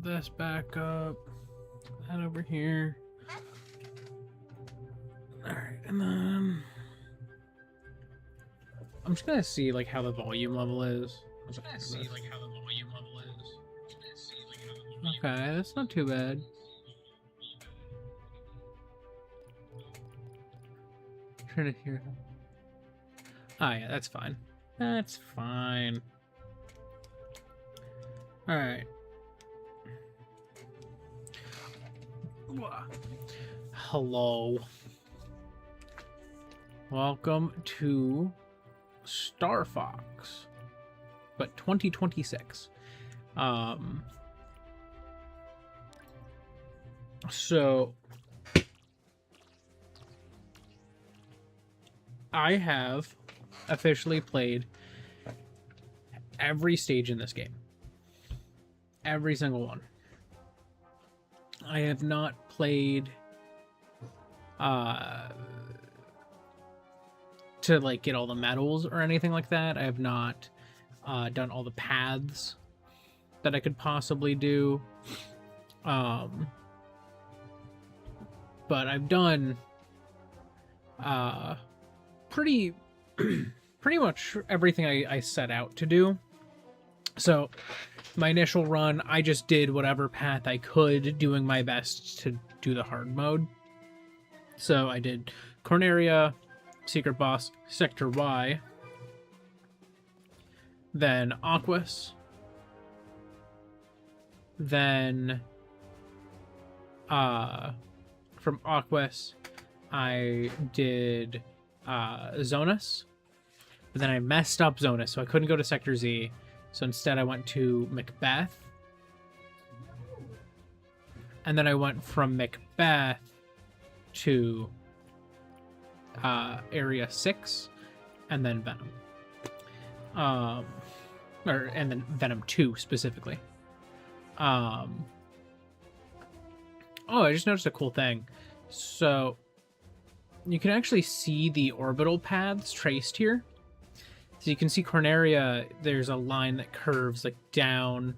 this back up. That over here. Alright, and then I'm just gonna see like how the volume level is. Okay, that's not too bad. Trying to hear. Oh yeah, that's fine. That's fine. All right. Hello. Welcome to Star Fox, but 2026. So I have officially played every stage in this game. Every single one. I have not played to like get all the medals or anything like that. I have not done all the paths that I could possibly do. But I've done pretty much everything I set out to do. So my initial run, I just did whatever path I could, doing my best to do the hard mode. So I did Corneria, Secret Boss, Sector Y, then Aquas, then from Aquas I did Zonus, but then I messed up Zonus, so I couldn't go to Sector Z. So instead I went to Macbeth. And then I went from Macbeth to Area 6, and then Venom. And then Venom 2 specifically. Oh, I just noticed a cool thing. So you can actually see the orbital paths traced here. So you can see Corneria, there's a line that curves like down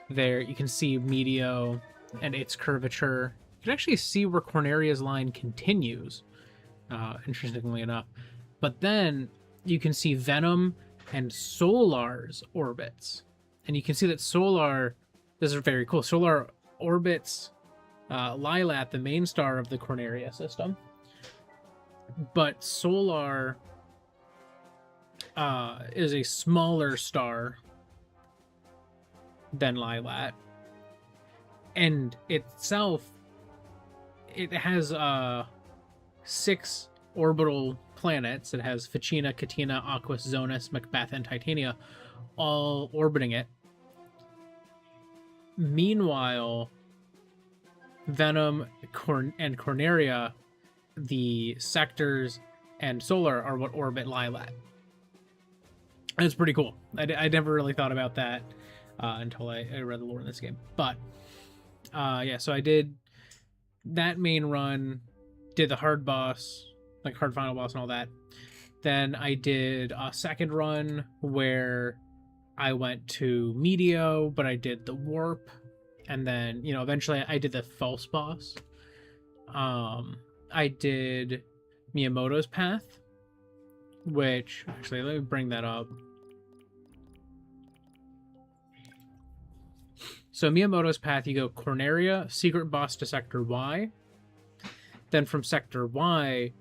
there. You can see Meteo and its curvature. You can actually see where Corneria's line continues, interestingly enough. But then you can see Venom and Solar's orbits. And you can see that Solar, this is very cool, Solar orbits Lilat, the main star of the Corneria system. But Solar is a smaller star than Lilat. And itself, it has 6 orbital planets. It has Ficina, Katina, Aquas, Zonus, Macbeth, and Titania all orbiting it. Meanwhile, Venom and Corneria, the sectors and Solar, are what orbit Lilat. It's pretty cool. I never really thought about that until I read the lore in this game. But yeah, so I did that main run, did the hard boss, like hard final boss and all that. Then I did a second run where I went to Meteo, but I did the warp. And then, you know, eventually I did the false boss. I did Miyamoto's path, which, actually, let me bring that up. So Miyamoto's path, you go Corneria, Secret Boss to Sector Y. Then from Sector Y,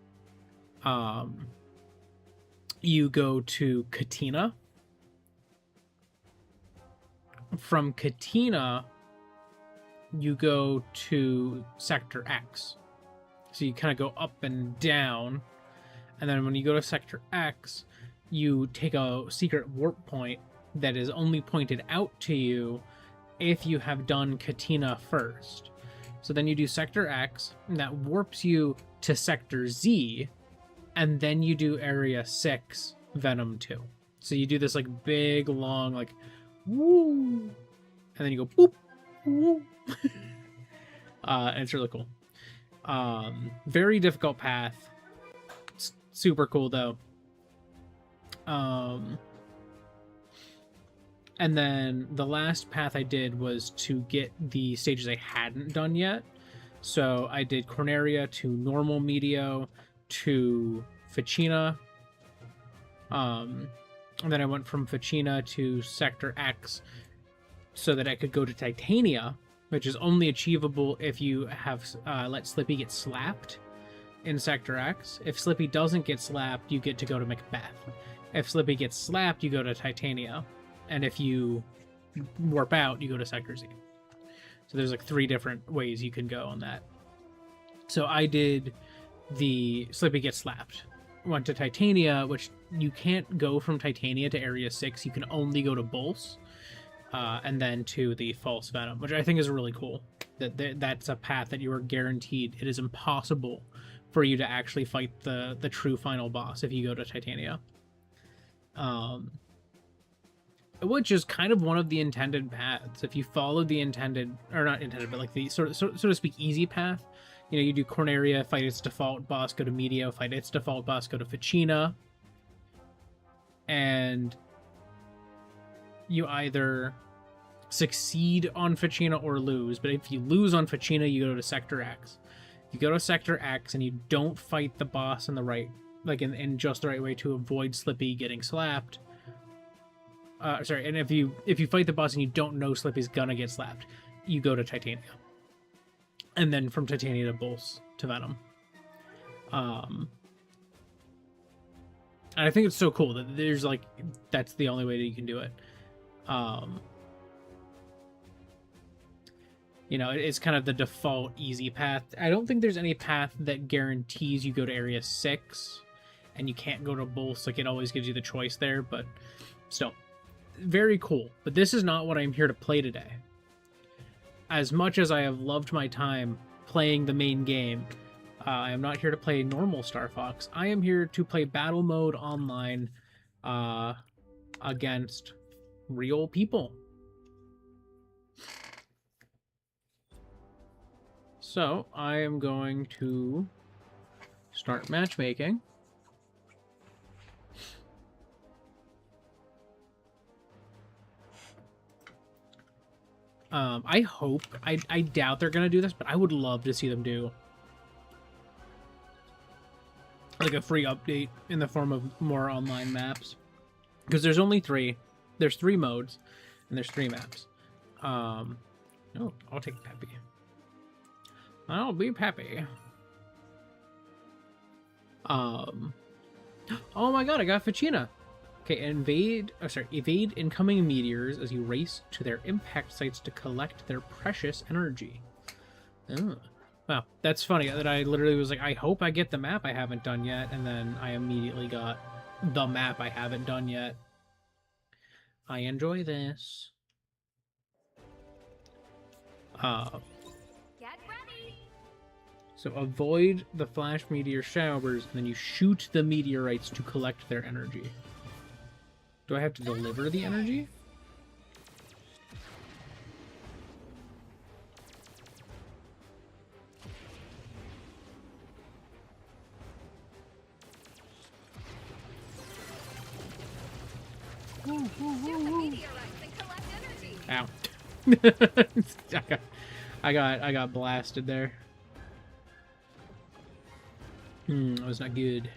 you go to Katina. From Katina, you go to Sector X. So you kind of go up and down. And then when you go to Sector X, you take a secret warp point that is only pointed out to you if you have done Katina first. So then you do Sector X, and that warps you to Sector Z, and then you do Area 6, Venom 2. So you do this like big, long, like, woo, and then you go boop, woo. And it's really cool. Very difficult path. It's super cool though. And then the last path I did was to get the stages I hadn't done yet. So I did Corneria to normal Medio to Ficina. And then I went from Ficina to Sector X so that I could go to Titania, which is only achievable if you have let Slippy get slapped in Sector X. If Slippy doesn't get slapped, you get to go to Macbeth. If Slippy gets slapped, you go to Titania. And if you warp out, you go to Sector Z. So there's like 3 different ways you can go on that. So I did the Slippy gets slapped. Went to Titania, which you can't go from Titania to Area 6. You can only go to Bulls. And then to the False Venom, which I think is really cool. That's a path that you are guaranteed. It is impossible for you to actually fight the true final boss if you go to Titania. Which is kind of one of the intended paths. If you follow the intended, or not intended, but like the so to speak easy path, you know, you do Corneria, fight its default boss, go to Medio, fight its default boss, go to Ficina, and you either succeed on Ficina or lose. But if you lose on Ficina, you go to Sector X. If you go to Sector X and you don't fight the boss in the right, like in just the right way to avoid Slippy getting slapped. And if you fight the boss and you don't know Slippy's gonna get slapped, you go to Titania. And then from Titania to Bulls to Venom. And I think it's so cool that there's like, that's the only way that you can do it. You know, it's kind of the default easy path. I don't think there's any path that guarantees you go to Area 6 and you can't go to Bulls. Like, it always gives you the choice there, but still. Very cool. But this is not what I'm here to play today. As much as I have loved my time playing the main game, I am not here to play normal Star Fox. I am here to play battle mode online against real people. So I am going to start matchmaking. I hope, I doubt they're gonna do this, but I would love to see them do like a free update in the form of more online maps, because there's only 3. There's 3 modes and there's 3 maps. Oh, I'll take Peppy. I'll be Peppy. Oh my god, I got Ficina. Okay, evade incoming meteors as you race to their impact sites to collect their precious energy. Oh. Wow, that's funny that I literally was like, I hope I get the map I haven't done yet, and then I immediately got the map I haven't done yet. I enjoy this. Get ready. So avoid the flash meteor showers, and then you shoot the meteorites to collect their energy. Do I have to deliver the energy? Shoot the meteorites and collect energy. Ow. I got blasted there. That was not good.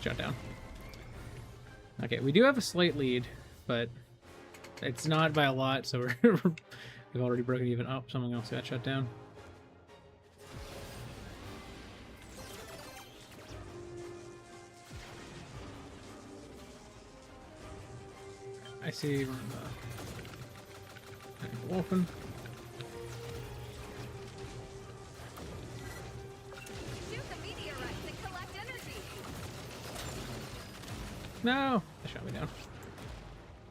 Shut down. Okay, we do have a slight lead, but it's not by a lot, so we've already broken even. Oh, something else got shut down. I see we're in the Wolfen. Shoot the meteorites and collect energy. No, they shot me down.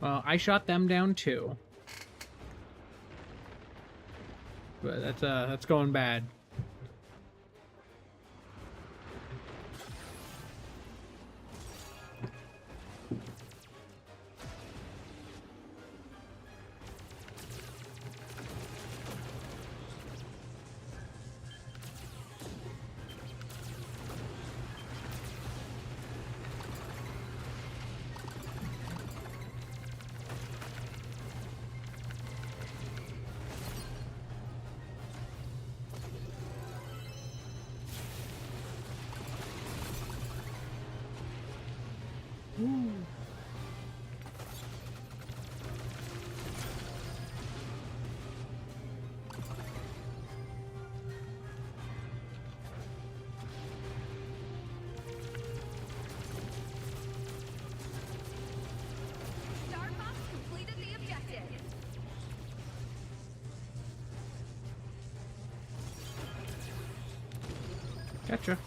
Well, I shot them down too, but that's going bad. Starbox completed the objective. Gotcha.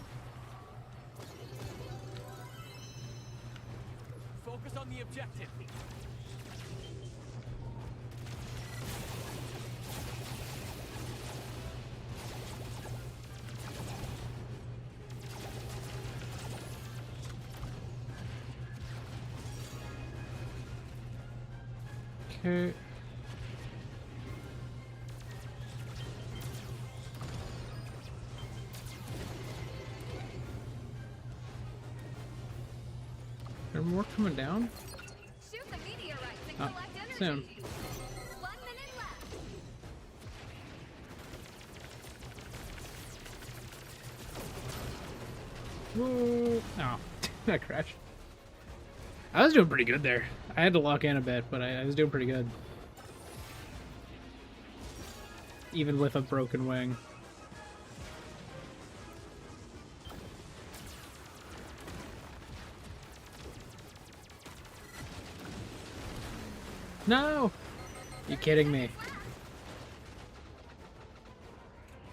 Focus on the objective. Okay. There more coming down? Shoot the meteorites and Oh, collect energy. soon. 1 minute left. Whoa. Oh, that crashed. I was doing pretty good there. I had to lock in a bit, but I was doing pretty good. Even with a broken wing. No! You kidding me?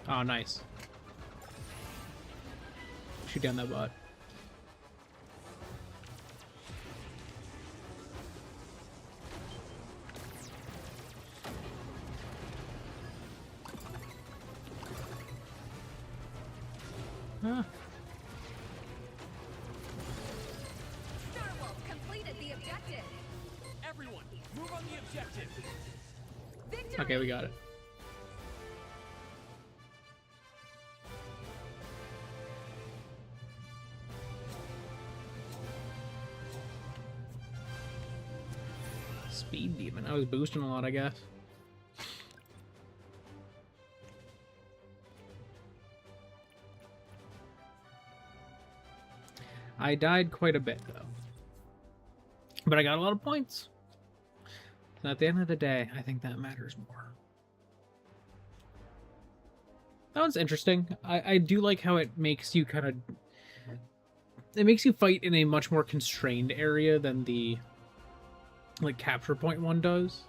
Oh, nice. Shoot down that bot. Huh. Starwolf completed the objective. Everyone, move on the objective. Victory. Okay, we got it. Speed demon. I was boosting a lot, I guess. I died quite a bit, though. But I got a lot of points. So at the end of the day, I think that matters more. That one's interesting. I do like how it makes you kind of... It makes you fight in a much more constrained area than the, like, capture point one does.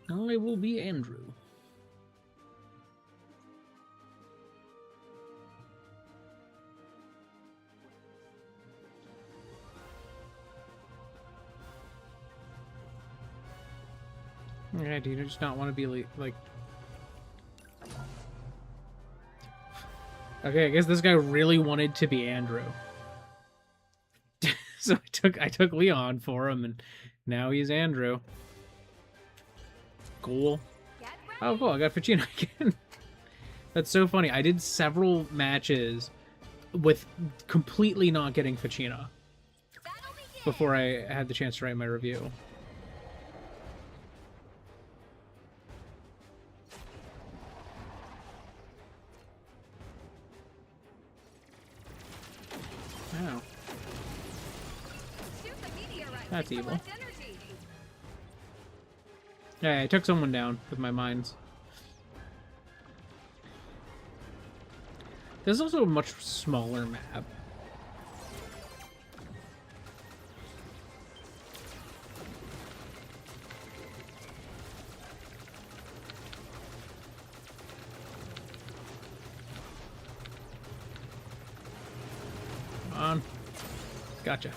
I will be Andrew. Yeah, do you just not want to be like... Okay, I guess this guy really wanted to be Andrew. So I took Leon for him, and now he's Andrew. Cool. Get ready. Oh, cool, I got Ficino again. That's so funny. I did several matches with completely not getting Ficino Battle begins. before I had the chance to write my review. Wow. Shoot the meteorite That's to evil. collect energy. Yeah, I took someone down with my mines. There's also a much smaller map. Come on. Gotcha.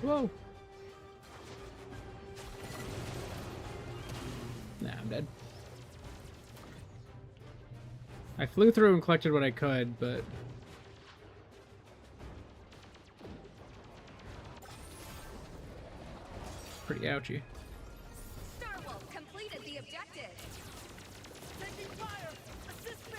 Whoa. Nah, I'm dead. I flew through and collected what I could, but... pretty ouchy. Starwolf completed the objective. Taking fire! Assist me!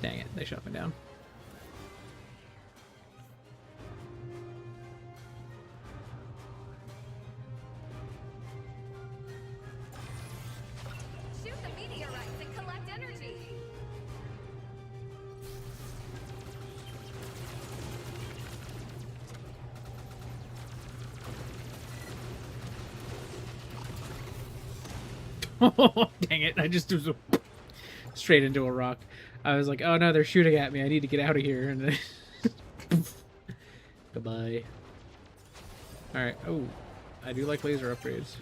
Dang it, they shot me down. Shoot the meteorites and collect energy. Dang it, I just was straight into a rock. I was like, oh no, they're shooting at me. I need to get out of here. And then... goodbye. Alright, oh, I do like laser upgrades.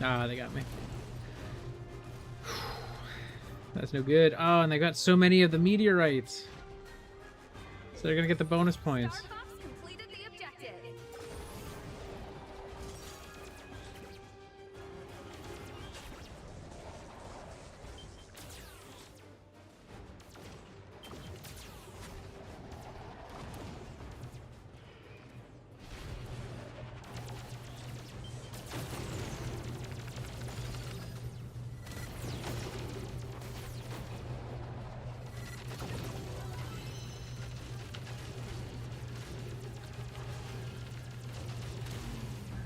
Ah, they got me. That's no good. Oh, and they got so many of the meteorites. So they're gonna get the bonus points. Star Fox completed the objective.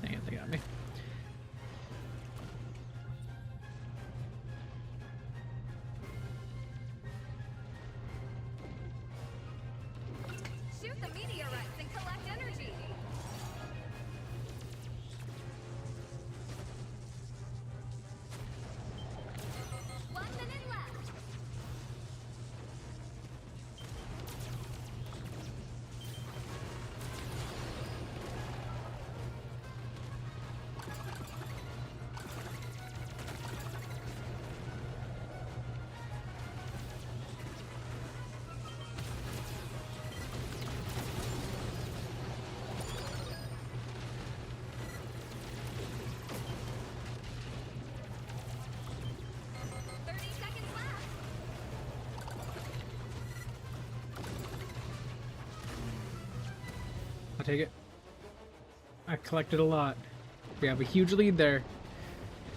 Dang it, they got me. Shoot the meteorites and collect energy. One minute left. I'll take it. I collected a lot. We have a huge lead there.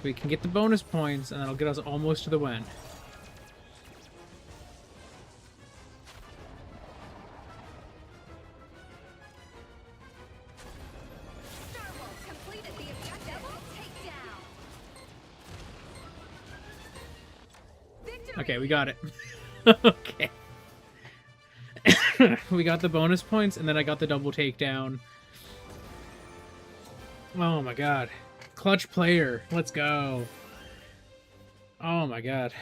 We can get the bonus points, and that'll get us almost to the win. Starwolf completed the objective. Double takedown. Victory. Okay, we got it. Okay. We got the bonus points, and then I got the double takedown. Oh my god. Clutch player. Let's go. Oh my god.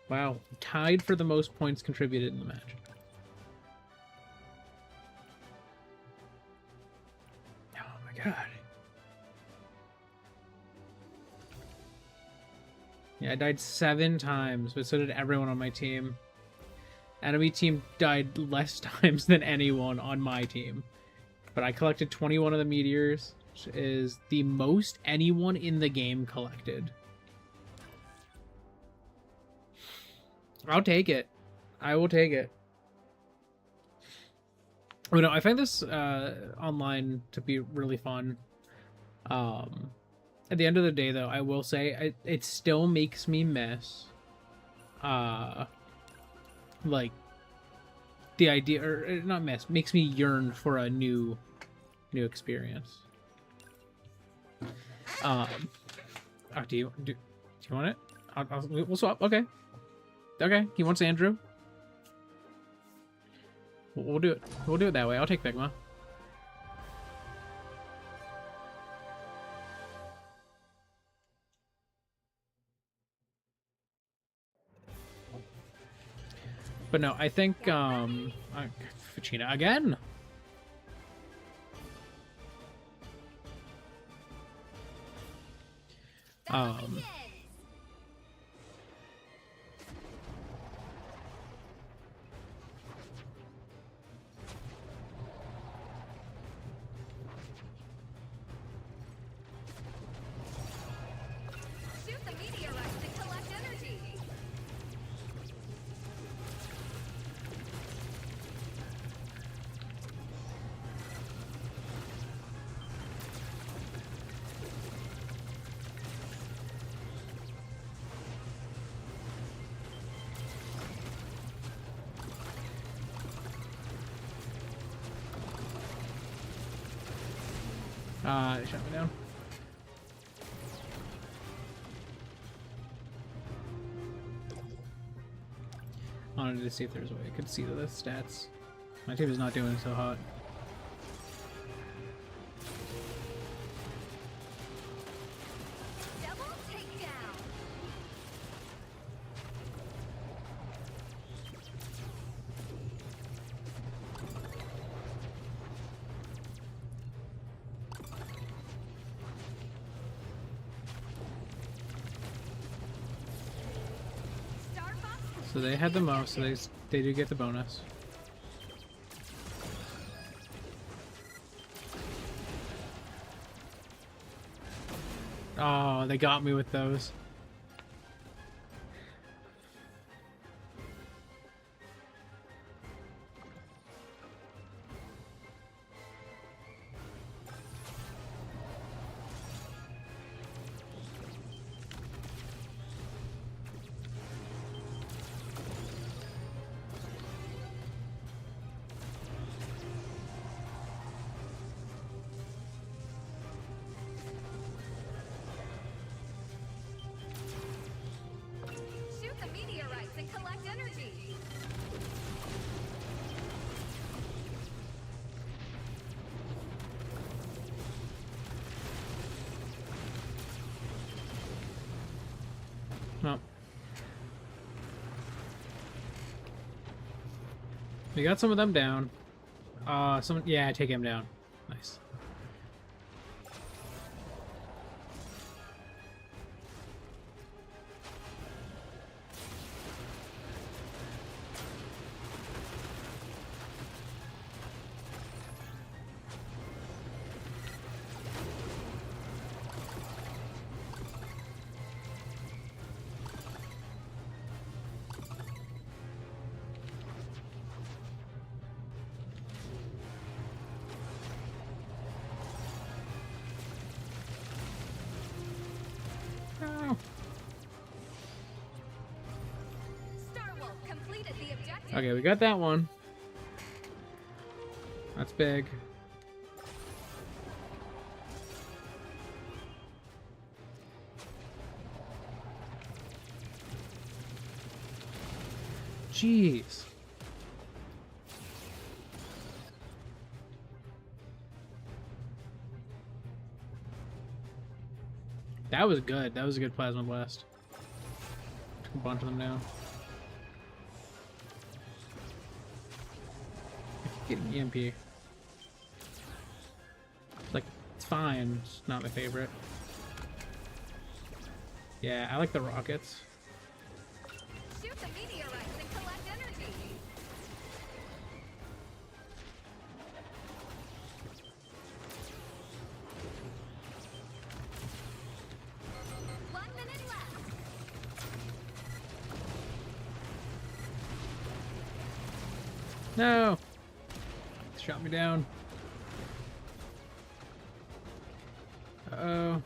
Wow. Tied for the most points contributed in the match. Oh my god. Yeah, I died 7 times, but so did everyone on my team. Enemy team died less times than anyone on my team. But I collected 21 of the meteors, which is the most anyone in the game collected. I'll take it. I will take it. Oh, no, I find this online to be really fun. At the end of the day, though, I will say it still makes me miss, like, the idea, or not miss, makes me yearn for a new experience. Oh, do you want it? We'll swap. Okay. Okay. He wants Andrew. We'll do it. We'll do it that way. I'll take Pigma. But no, I think Ficina again. Shoot the meteorites and collect energy. They shot me down. I wanted to see if there's a way I could see the stats. My team is not doing so hot. Double takedown. So they had the most, so they do get the bonus. Oh, they got me with those. Shoot the meteorites and collect energy. No. We got some of them down. Yeah, take him down. Nice. Oh. Starwolf completed the objective. Okay, we got that one. That's big. Jeez. That was good. That was a good plasma blast. Took a bunch of them down. Getting EMP. Like, it's fine. It's not my favorite. Yeah, I like the rockets. Shoot the meteorites and collect energy. One minute left. No! Shot me down. Uh-oh.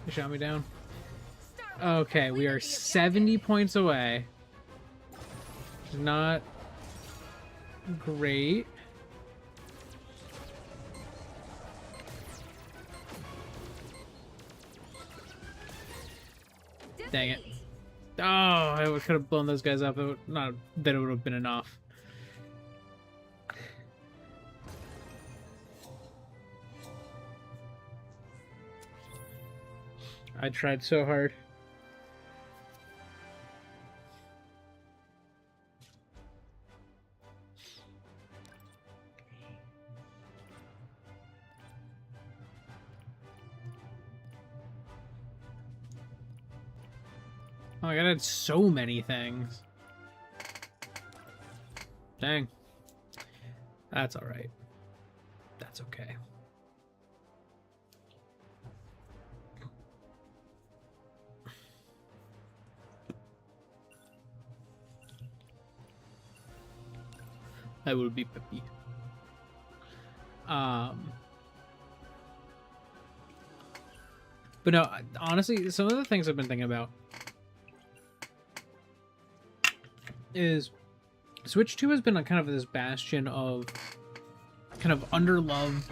They shot me down. Okay, we are 70 points away. Which is not great. Dang it. Oh, I could have blown those guys up. It would, not that it would have been enough. I tried so hard. Oh my god, I had so many things. Dang. That's alright. That's okay. I will be peppy. But no, honestly, some of the things I've been thinking about is Switch 2 has been a kind of this bastion of kind of underloved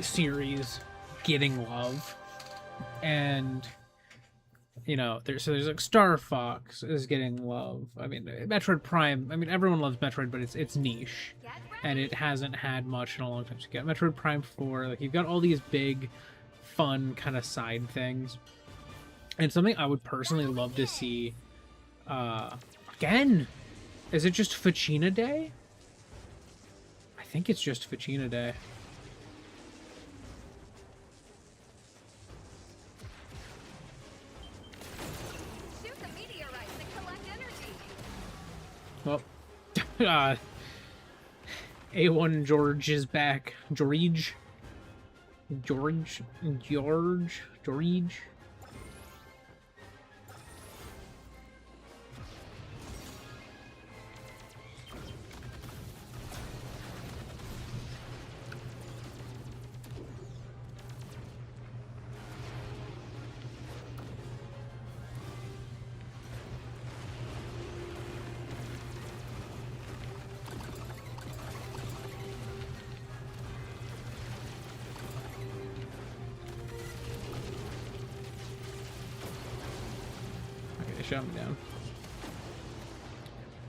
series getting love. And you know, there's like Star Fox is getting love. I mean, Metroid Prime. I mean, everyone loves Metroid, but it's niche, and it hasn't had much in a long time. So you got Metroid Prime 4. Like you've got all these big, fun kind of side things, and something I would personally love to see. Again, is it just Ficina Day? I think it's just Ficina Day. Well, A1 George is back. George. Shot me down.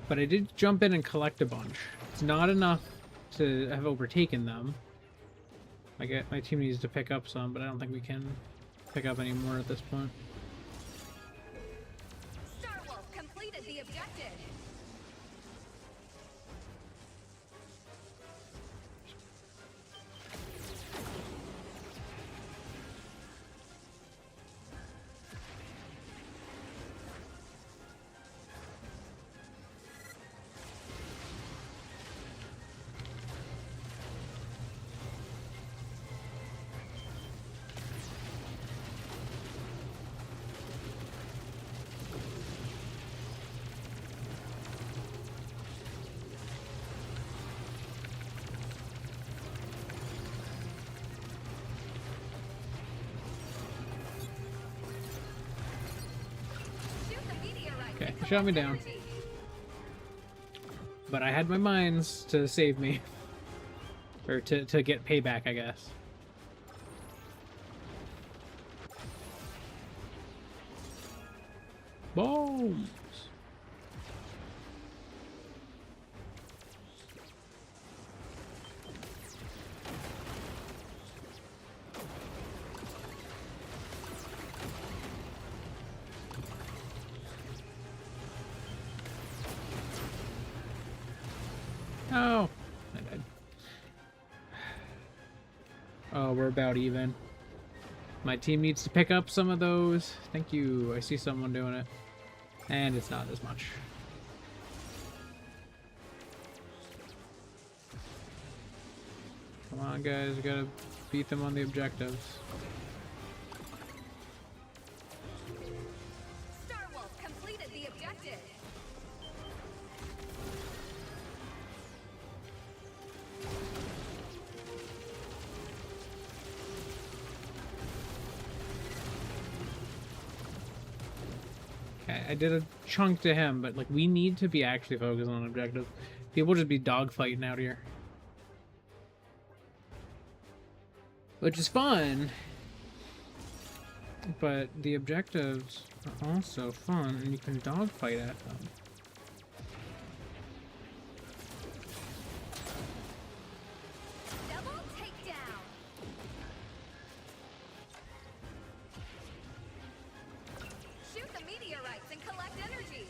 But I did jump in and collect a bunch. It's not enough to have overtaken them. My team needs to pick up some, but I don't think we can pick up any more at this point. Star Wolf completed the objective. He shot me down. Energy. But I had my mines to save me. Or to get payback, I guess. Bombs! Oh, I died. Oh, we're about even. My team needs to pick up some of those. Thank you. I see someone doing it. And it's not as much. Come on, guys. We gotta beat them on the objectives. Star Wolf completed the objective. Okay, I did a chunk to him, but like we need to be actually focused on objectives. People just be dogfighting out here. Which is fun. But the objectives are also fun, and you can dogfight at them. Double takedown. Shoot the meteorites and collect energy.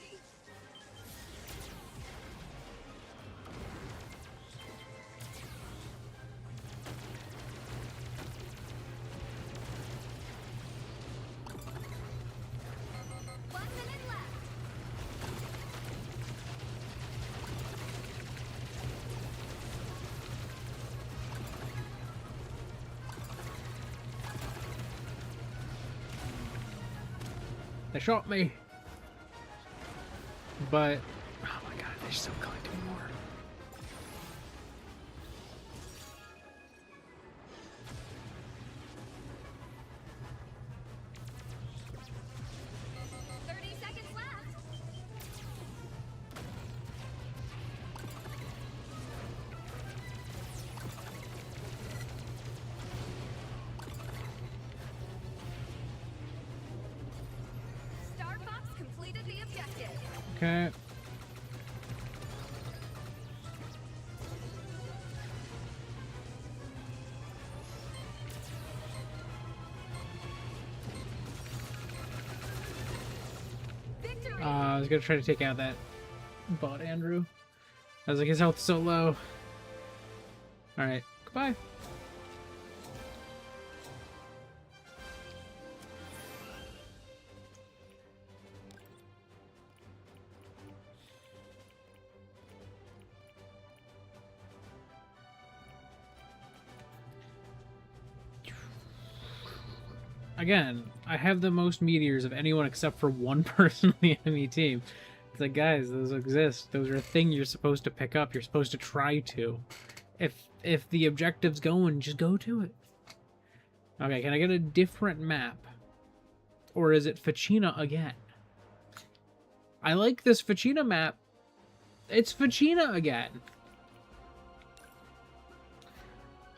One minute left. They shot me. But oh my god, they're still collecting more. Seconds left. Star Fox completed the objective. Okay. Victory. I was gonna try to take out that bot Andrew. I was like, his health's so low. Alright, goodbye. Again, I have the most meteors of anyone except for one person on the enemy team. It's like, guys, those exist. Those are a thing you're supposed to pick up. You're supposed to try to. If the objective's going, just go to it. Okay, can I get a different map? Or is it Ficina again? I like this Ficina map. It's Ficina again.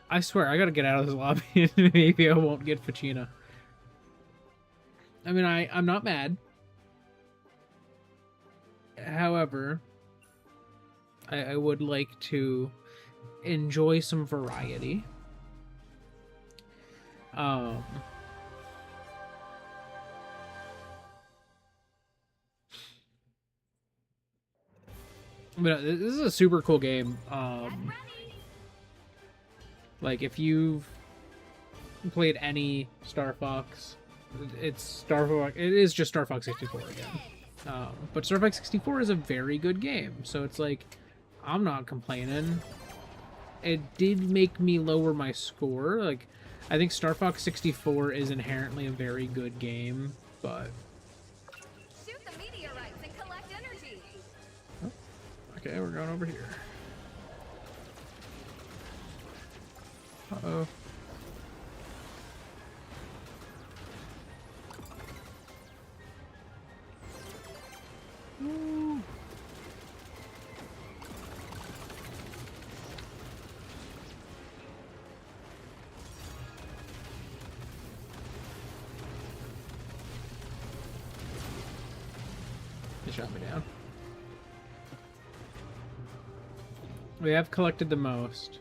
I swear, I gotta get out of this lobby. Maybe I won't get Ficina. I mean, I'm not mad. However, I would like to enjoy some variety. But this is a super cool game. Like if you've played any Star Fox, it's Star Fox. It is just Star Fox 64 again. But Star Fox 64 is a very good game, so it's like I'm not complaining. It did make me lower my score. Like I think Star Fox 64 is inherently a very good game, but Shoot the meteorites and collect energy. okay, we're going over here. Uh-oh. shot me down. We have collected the most.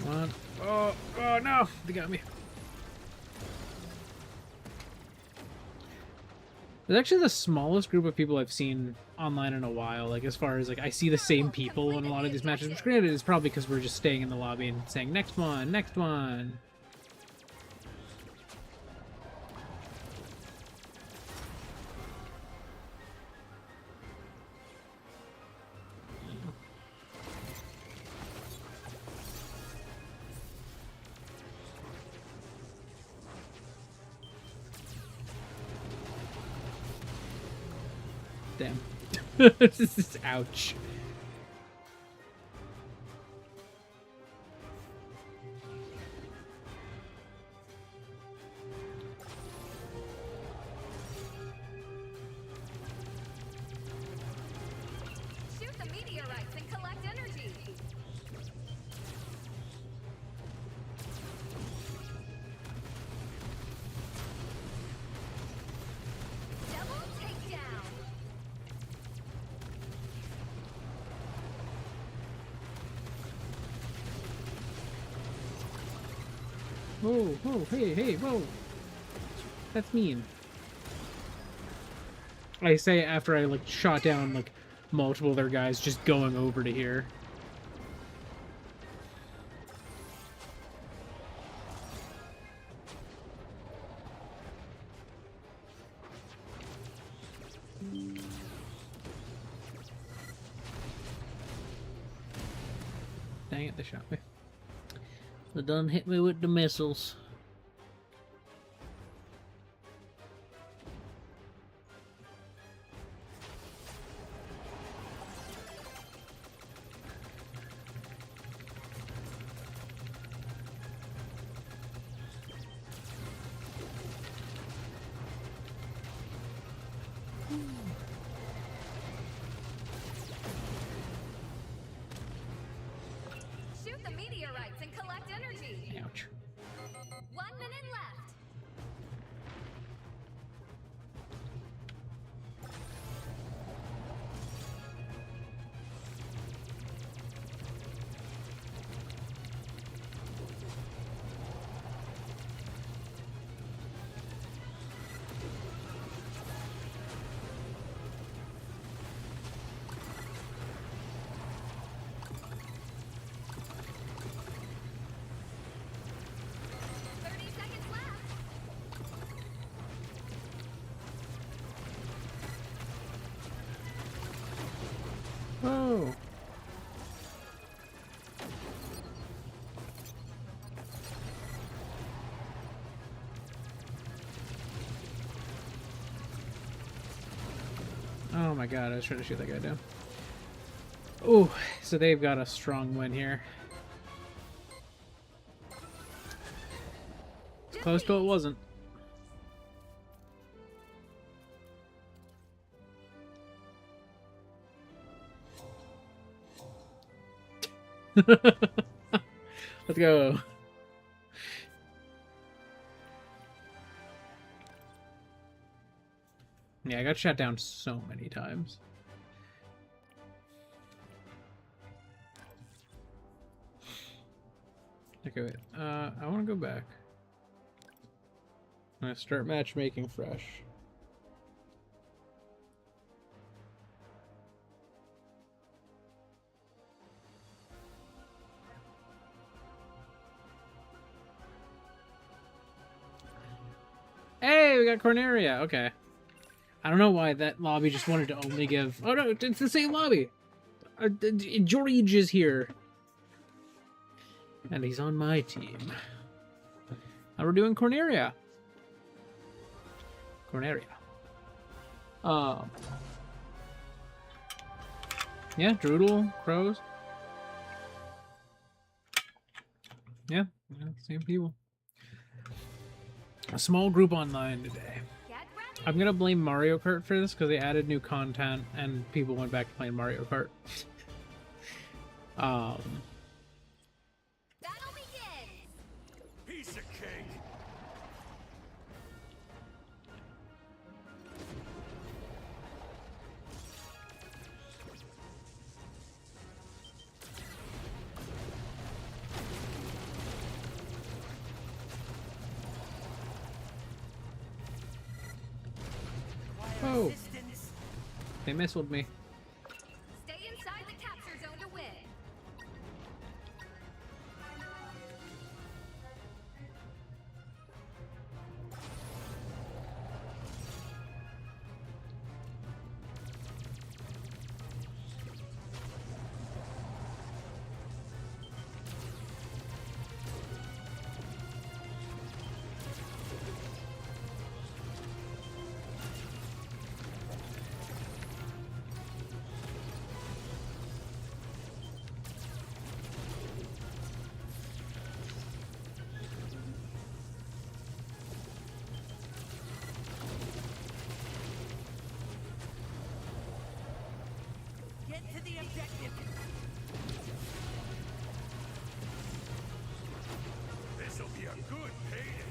Come on. Oh no! They got me. It's actually the smallest group of people I've seen online in a while. Like, as far as, like, I see the same people in a lot of these matches. Which, granted, is probably because we're just staying in the lobby and saying, next one, next one. Damn. This is ouch. Shoot the meteorites and collect energy. Double takedown. Whoa, whoa, hey, whoa. That's mean. I say after I, like, shot down, like, multiple of their guys just going over to here. Dang it, they shot me. They done hit me with the missiles. Shoot the meteorites and collect energy. Ouch. 1 minute left. Whoa. Oh my god, I was trying to shoot that guy down. Oh, so they've got a strong win here. Close to it wasn't. Let's go. Yeah, I got shot down so many times. Okay, wait. I want to go back. I'm gonna start matchmaking fresh. Hey, we got Corneria. Okay. I don't know why that lobby just wanted to only give... Oh no, it's the same lobby. George is here. And he's on my team. Now we're doing Corneria. Corneria. Yeah, Droodle, Crows. Yeah, same people. A small group online today. Get ready. I'm gonna blame Mario Kart for this because they added new content and people went back to playing Mario Kart. Battle begins. Piece of cake. Oh, Assistance. they missiled me. Stay inside the capture zone to win. Get to the objective. This'll be a good payday.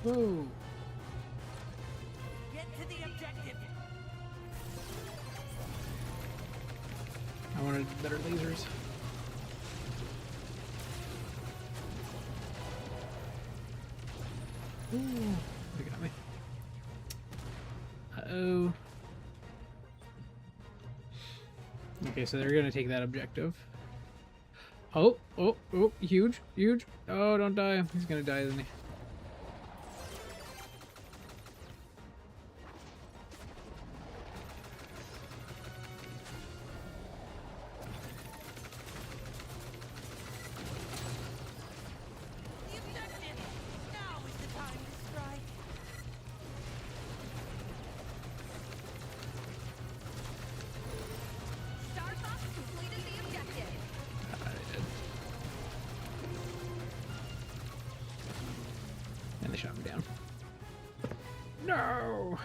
Whoa. Get to the objective. I wanted better lasers. Ooh, they got me. Uh-oh. Okay, so they're gonna take that objective. Oh, oh, oh, huge, huge. Oh, don't die. He's gonna die, isn't he? The objective. Now is the time to strike. Star Fox completed the objective. I did. And they shot me down. No!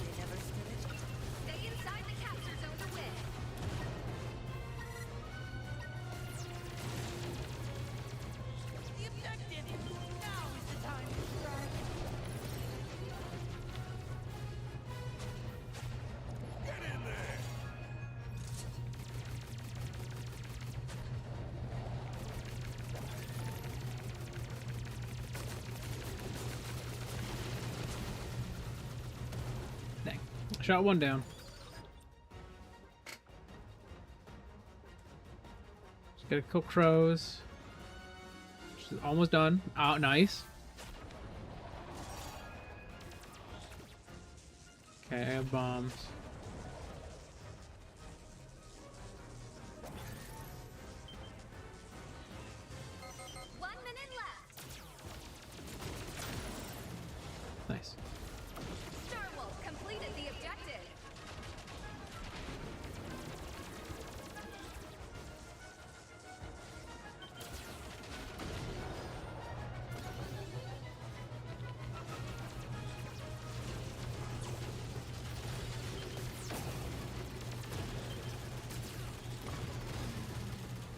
They never stood it. Stay inside the capture zone to win. The objective. Now is the time to strike. Get in there. Dang. Shot one down. Just gotta kill crows. She's almost done. Oh, nice. Okay, I have bombs. One minute left. Nice. Star Wolf completed the objective.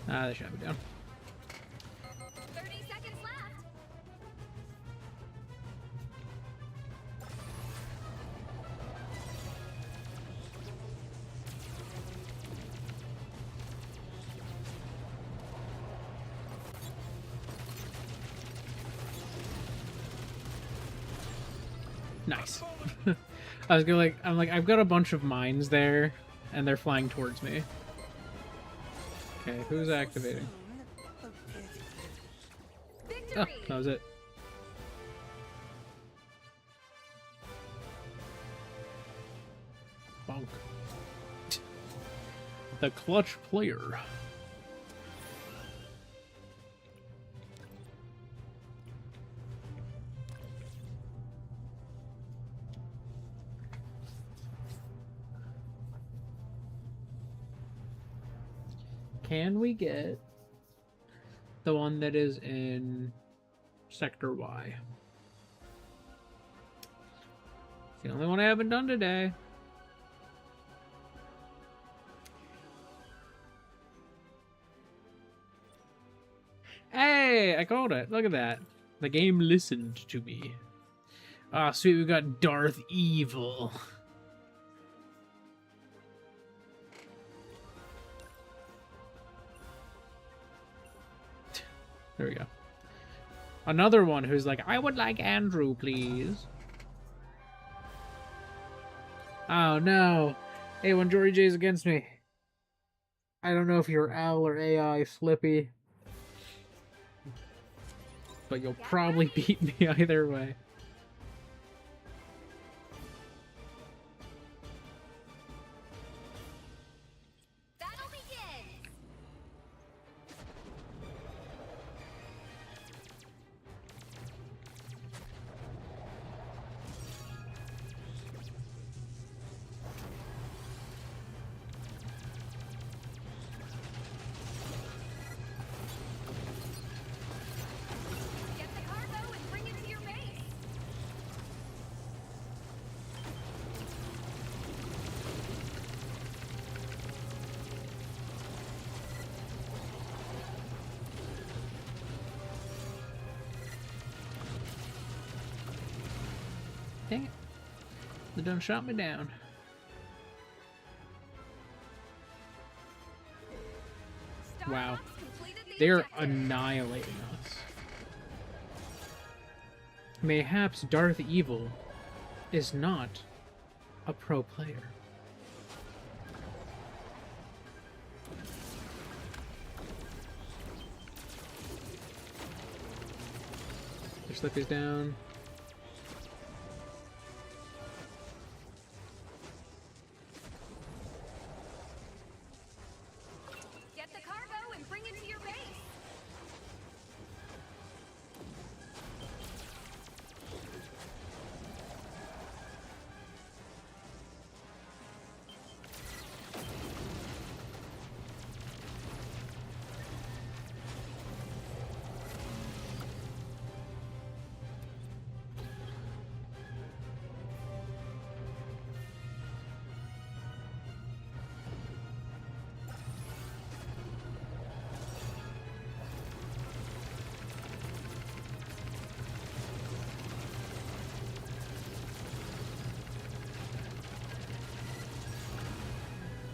Ah, they shot me down. 30 seconds left. Nice. I was gonna I've got a bunch of mines there, and they're flying towards me. Okay, who's activating? Oh, Victory! that was it. Bonk. The clutch player. Can we get the one that is in Sector Y? It's the only one I haven't done today. Hey, I called it. Look at that. The game listened to me. Ah, sweet, we got Darth Evil. There we go. Another one who's like, I would like Andrew, please. Oh, no. A1 Jory J's against me. I don't know if you're Al or AI, Slippy. But you'll probably beat me either way. Battle begins! Get the cargo and bring it to your base! Dang it. They done shot me down. Wow. Starbucks completed the They're objective. annihilating us. Mayhaps Darth Evil is not a pro player. Their Slippy's down. Get the cargo and bring it to your base!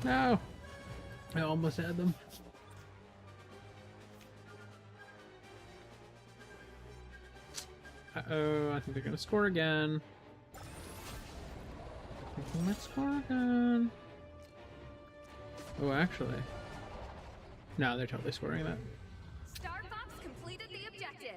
No! I almost had them. Uh-oh, I think they're gonna score again. They might score again. Oh, actually. No, they're totally scoring that. Starbucks completed the objective!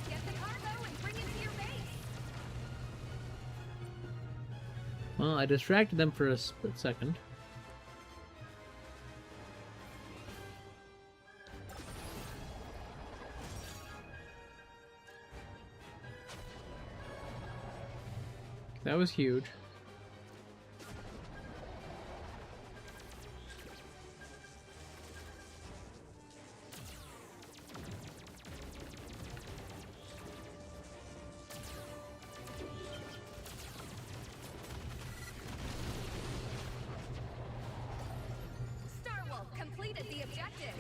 Get the cargo and bring it to your base! Well, I distracted them for a split second. That was huge. completed the objective.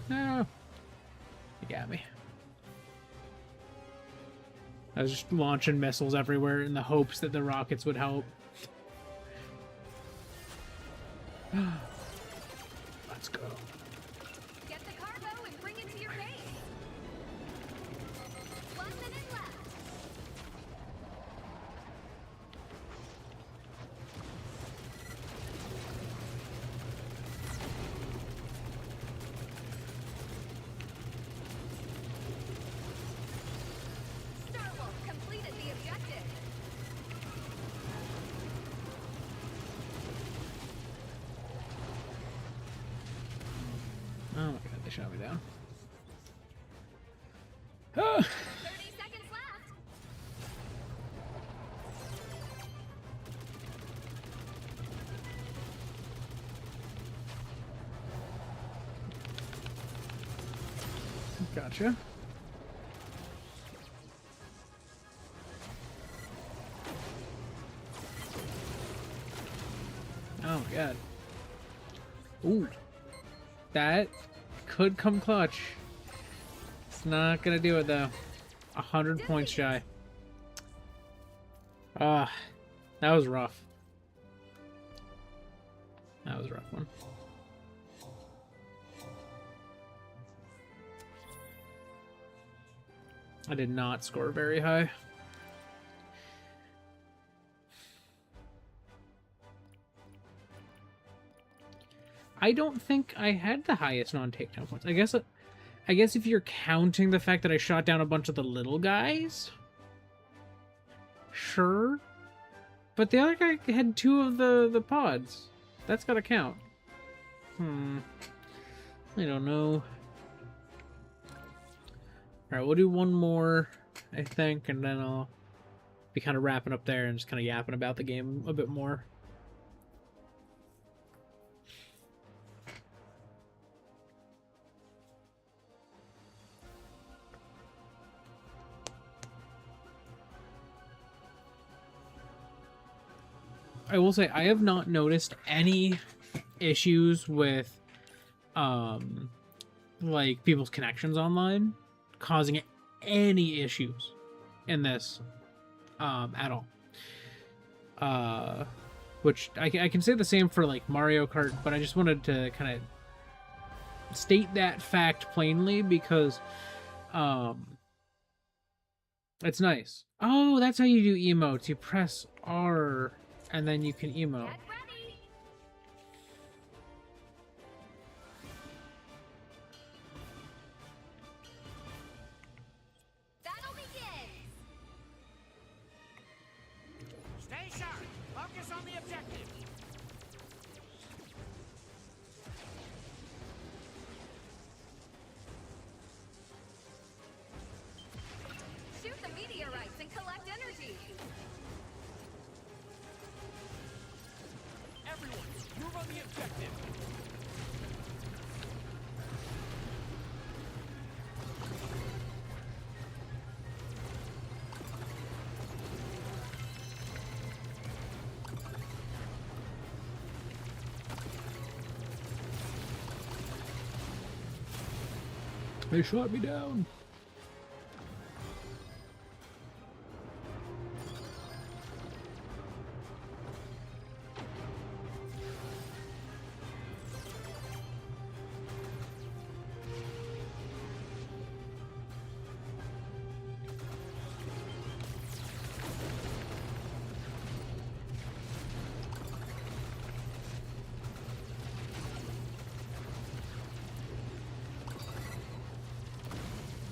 No. You got me. I was just launching missiles everywhere in the hopes that the rockets would help. Let's go. Get the cargo and bring it to your base. 1 minute left. Starwolf completed the objective. Oh my god, they shot me down. Ah! 30 seconds left. Gotcha. Oh my god. Ooh. That could come clutch. It's not gonna do it though. 100 points shy. Ah, that was rough. That was a rough one. I did not score very high. I don't think I had the highest non-takedown points. I guess if you're counting the fact that I shot down a bunch of the little guys, sure. But the other guy had 2 of the pods. That's gotta count. I don't know. Alright, we'll do one more, I think, and then I'll be kind of wrapping up there and just kind of yapping about the game a bit more. I will say I have not noticed any issues with like people's connections online causing any issues in this at all. Which I can say the same for like Mario Kart, but I just wanted to kind of state that fact plainly because it's nice. Oh, that's how you do emotes. You press R and then you can emote. Get ready. Battle begins. Stay sharp. Focus on the objective. Shoot the meteorites and collect energy. Everyone, move on the objective. They shot me down.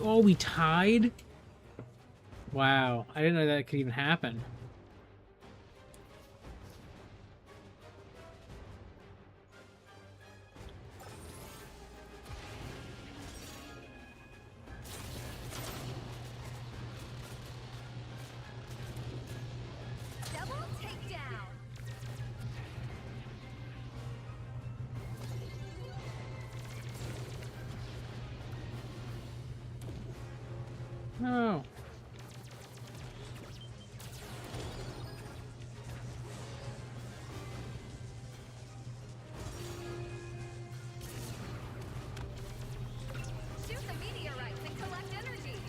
Oh, we tied? Wow, I didn't know that could even happen. Double takedown. No. Shoot the meteorites and collect energy.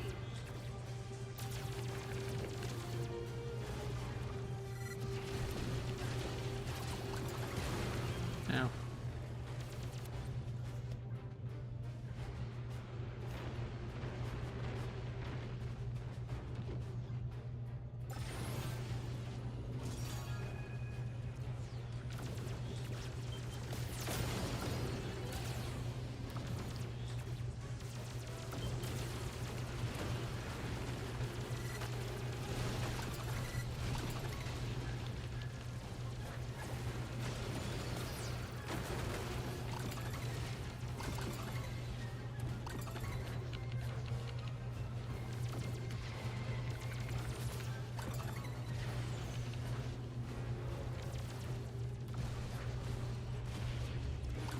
Ow.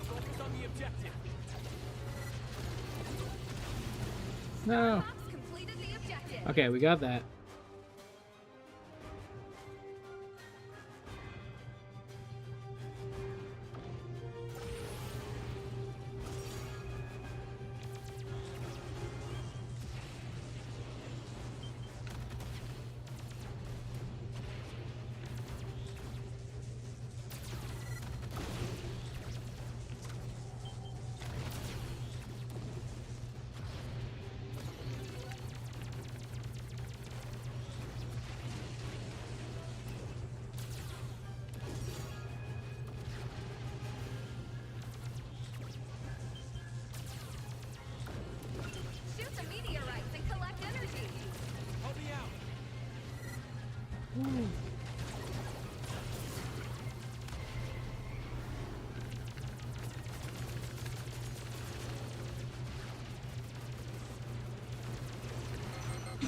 Focus on the objective. No. Fox completed the objective. Okay, we got that. Shoot the meteorites and collect energy. Help me out.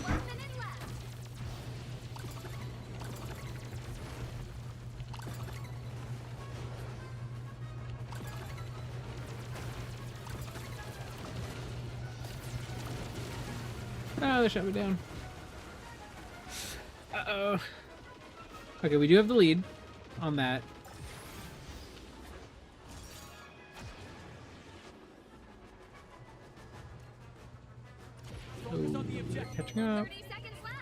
One minute left. Oh, they shut me down. Uh-oh. Okay, we do have the lead on that. Focus on the They're objective. catching up. 30 seconds left.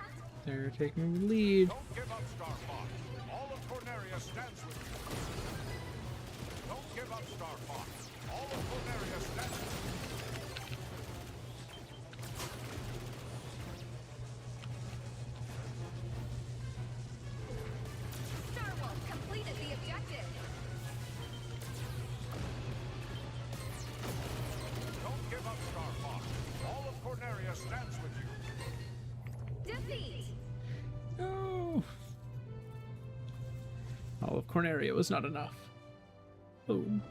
They're taking the lead. Don't give up, Star Fox. All of Corneria stands with you. Don't give up, Star Fox. All of Corneria stands with you. Star Wolf completed the objective. Don't give up, Star Fox. All of Corneria stands with you. Defeat. No. All of Corneria was not enough. Boom.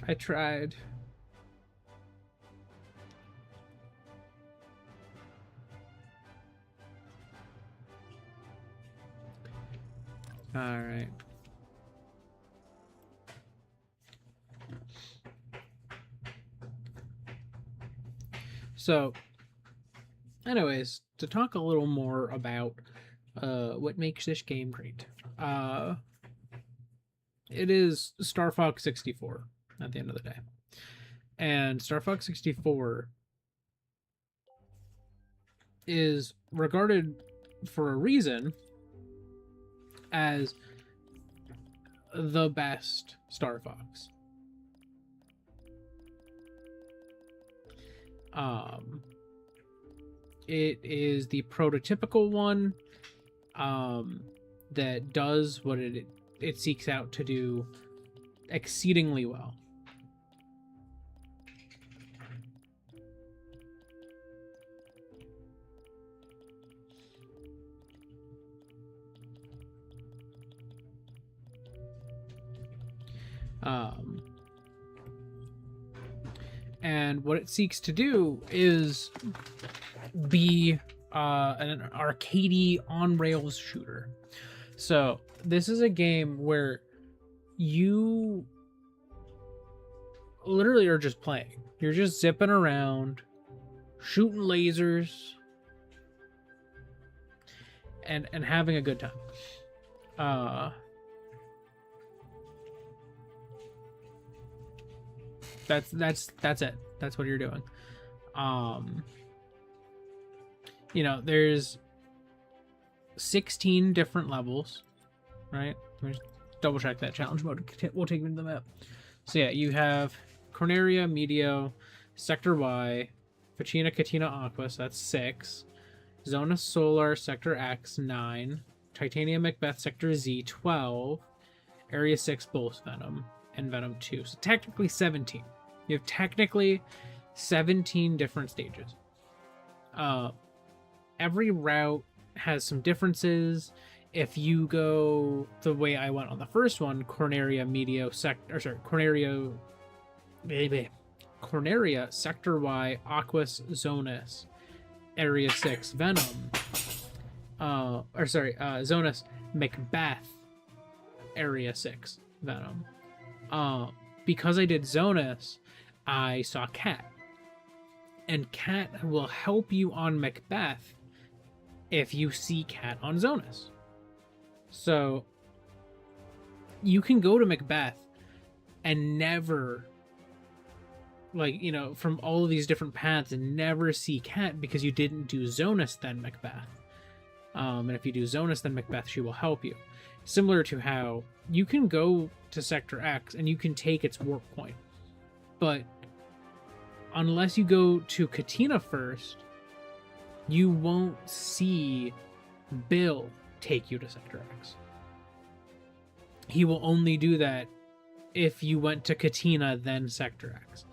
I tried. All right. So, anyways, to talk a little more about what makes this game great. It is Star Fox 64 at the end of the day. And Star Fox 64 is regarded for a reason as the best Star Fox. It is the prototypical one that does what it seeks out to do exceedingly well. And what it seeks to do is be an arcadey on-rails shooter. So this is a game where you literally are just playing. You're just zipping around, shooting lasers, and having a good time. That's it. That's what you're doing. You know, there's 16 different levels, right? Let me just double check that challenge mode. We'll take you into the map. So yeah, you have Corneria, Medio, Sector Y, Ficina, Catina, Aquas, that's 6. Zona Solar, Sector X, 9. Titanium Macbeth, Sector Z, 12. Area 6, Bolus Venom, and Venom 2. So technically 17. You have technically 17 different stages. Every route has some differences. If you go the way I went on the first one, Corneria, Medio, Corneria, Sector Y, Aquas, Zonus, Area 6, Venom, Zonus, Macbeth, Area 6, Venom. Because I did Zonus, I saw Cat. And Cat will help you on Macbeth if you see Cat on Zonus. So you can go to Macbeth and never, like, you know, from all of these different paths and never see Cat because you didn't do Zonus then Macbeth. And if you do Zonus then Macbeth, she will help you. Similar to how you can go to Sector X and you can take its warp point. But unless you go to Catina first, you won't see Bill take you to Sector X. He will only do that if you went to Catina, then Sector X.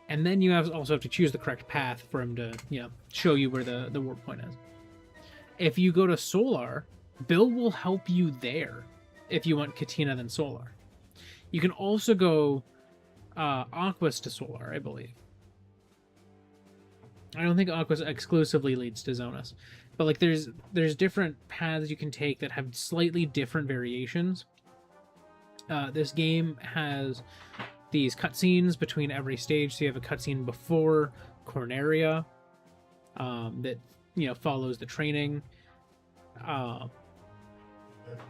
And then you also have to choose the correct path for him to, you know, show you where the warp point is. If you go to Solar, Bill will help you there if you want Catina, then Solar. You can also go Aquas to Solar, I believe. I don't think Aquas exclusively leads to Zonus, but like there's different paths you can take that have slightly different variations. This game has these cutscenes between every stage, so you have a cutscene before Corneria that, you know, follows the training.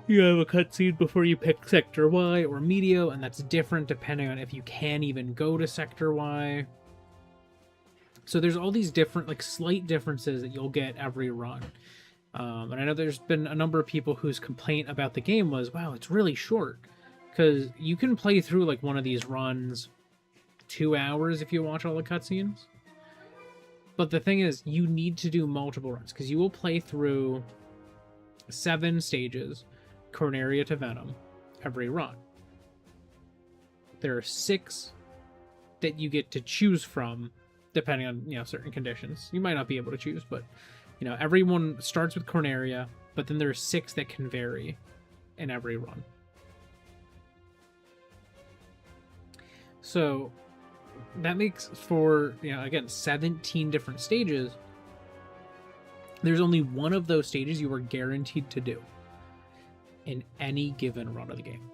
You have a cutscene before you pick Sector Y or Medio, and that's different depending on if you can even go to Sector Y. So there's all these different, like, slight differences that you'll get every run. And I know there's been a number of people whose complaint about the game was, wow, it's really short. Because you can play through, like, one of these runs 2 hours if you watch all the cutscenes. But the thing is, you need to do multiple runs, because you will play through 7 stages, Corneria to Venom, every run. There are 6 that you get to choose from, depending on, you know, certain conditions. You might not be able to choose, but, you know, everyone starts with Corneria, but then there are 6 that can vary in every run. So that makes for, you know, again, 17 different stages. There's only one of those stages you are guaranteed to do in any given run of the game.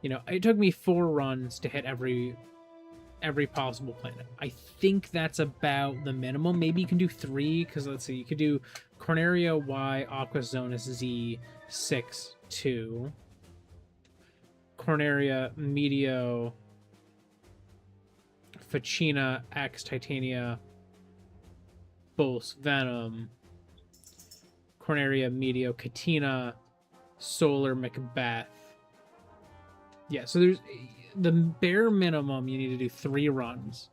You know, it took me 4 runs to hit every possible planet. I think that's about the minimum. Maybe you can do 3, because let's see, you could do Corneria, Y, Aquas, Zonus, Z, 6, 2. Corneria, Medio, Ficina, X, Titania, Bolus, Venom, Corneria, Medio, Catina, Solar, Macbeth. Yeah, so there's the bare minimum. You need to do 3 runs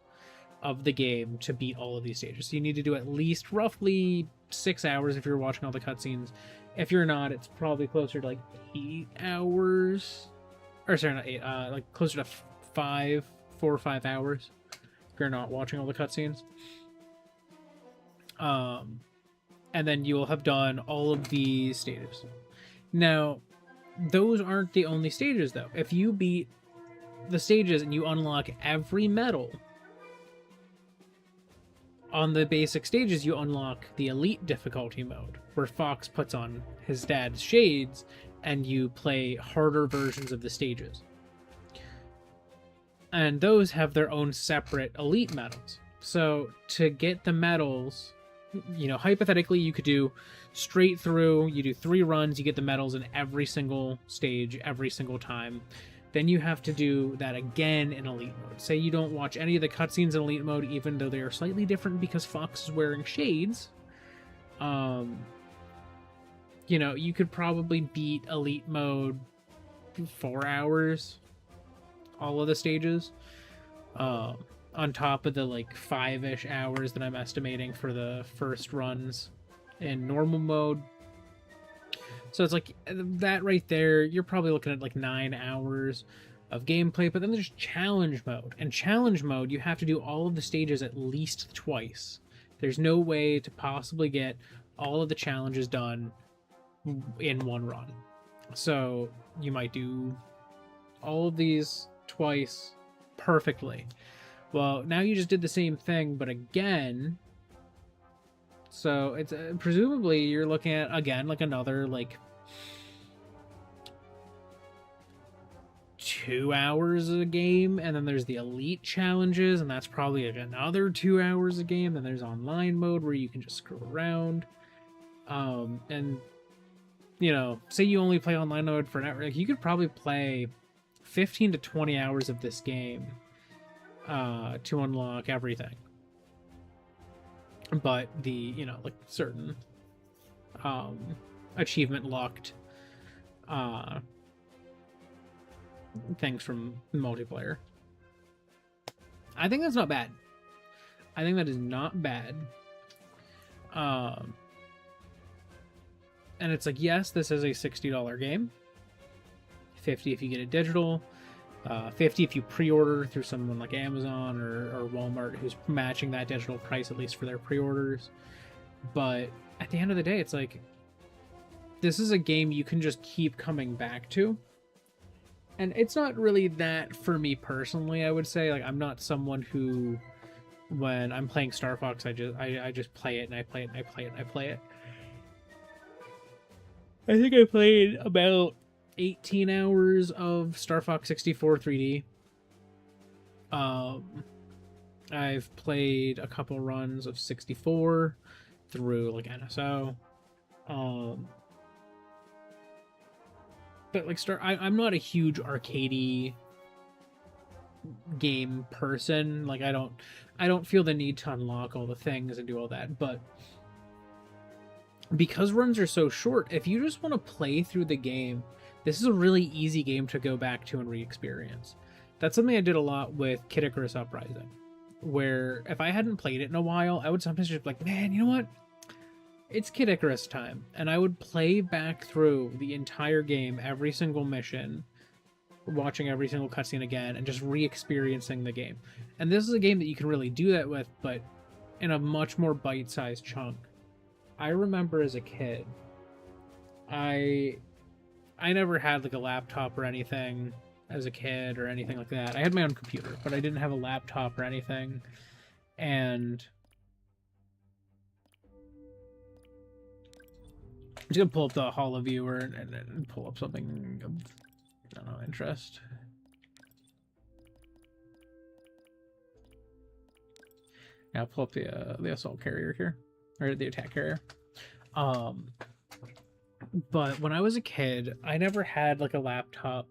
of the game to beat all of these stages. So you need to do at least roughly 6 hours if you're watching all the cutscenes. If you're not, it's probably closer to like 8 hours. Or sorry, not 8, like closer to 4 or 5 hours if you're not watching all the cutscenes. And then you will have done all of these stages. Now, those aren't the only stages, though. If you beat the stages and you unlock every medal on the basic stages, you unlock the elite difficulty mode, where Fox puts on his dad's shades and you play harder versions of the stages. And those have their own separate elite medals. So to get the medals, you know, hypothetically, you could do straight through, you do 3 runs, you get the medals in every single stage, every single time. Then you have to do that again in elite mode. Say you don't watch any of the cutscenes in elite mode, even though they are slightly different because Fox is wearing shades. You know, you could probably beat elite mode 4 hours, all of the stages, on top of the like 5-ish hours that I'm estimating for the first runs in normal mode. So it's like that right there, you're probably looking at like 9 hours of gameplay. But then there's challenge mode. And challenge mode, you have to do all of the stages at least twice. There's no way to possibly get all of the challenges done in one run. So you might do all of these twice perfectly. Well, now you just did the same thing, but again. So it's presumably you're looking at, again, like another like 2 hours a game, and then there's the elite challenges, and that's probably like another 2 hours a game. Then there's online mode where you can just screw around, and you know, say you only play online mode for an hour, like you could probably play 15 to 20 hours of this game to unlock everything. But the, you know, like certain achievement locked things from multiplayer. I think that's not bad. I think that is not bad. And it's like, yes, this is a $60 game. $50 if you get it digital. $50 if you pre-order through someone like Amazon or Walmart, who's matching that digital price, at least for their pre-orders. But at the end of the day, it's like, this is a game you can just keep coming back to. And it's not really that for me personally, I would say. Like, I'm not someone who, when I'm playing Star Fox, I just play it and I play it and I play it and I play it. I think I played about 18 hours of Star Fox 64 3D. I've played a couple runs of 64 through like NSO. But like I'm not a huge arcadey game person. Like I don't feel the need to unlock all the things and do all that, but because runs are so short, if you just want to play through the game, this is a really easy game to go back to and re-experience. That's something I did a lot with Kid Icarus Uprising, where if I hadn't played it in a while, I would sometimes just be like, man, you know what? It's Kid Icarus time. And I would play back through the entire game, every single mission, watching every single cutscene again, and just re-experiencing the game. And this is a game that you can really do that with, but in a much more bite-sized chunk. I remember as a kid, I never had like a laptop or anything as a kid or anything like that. I had my own computer, but I didn't have a laptop or anything. And I'm just gonna pull up the Holo Viewer and pull up something of, I don't know, interest. Yeah, I'll pull up the assault carrier here, or the attack carrier. But when I was a kid, I never had like a laptop.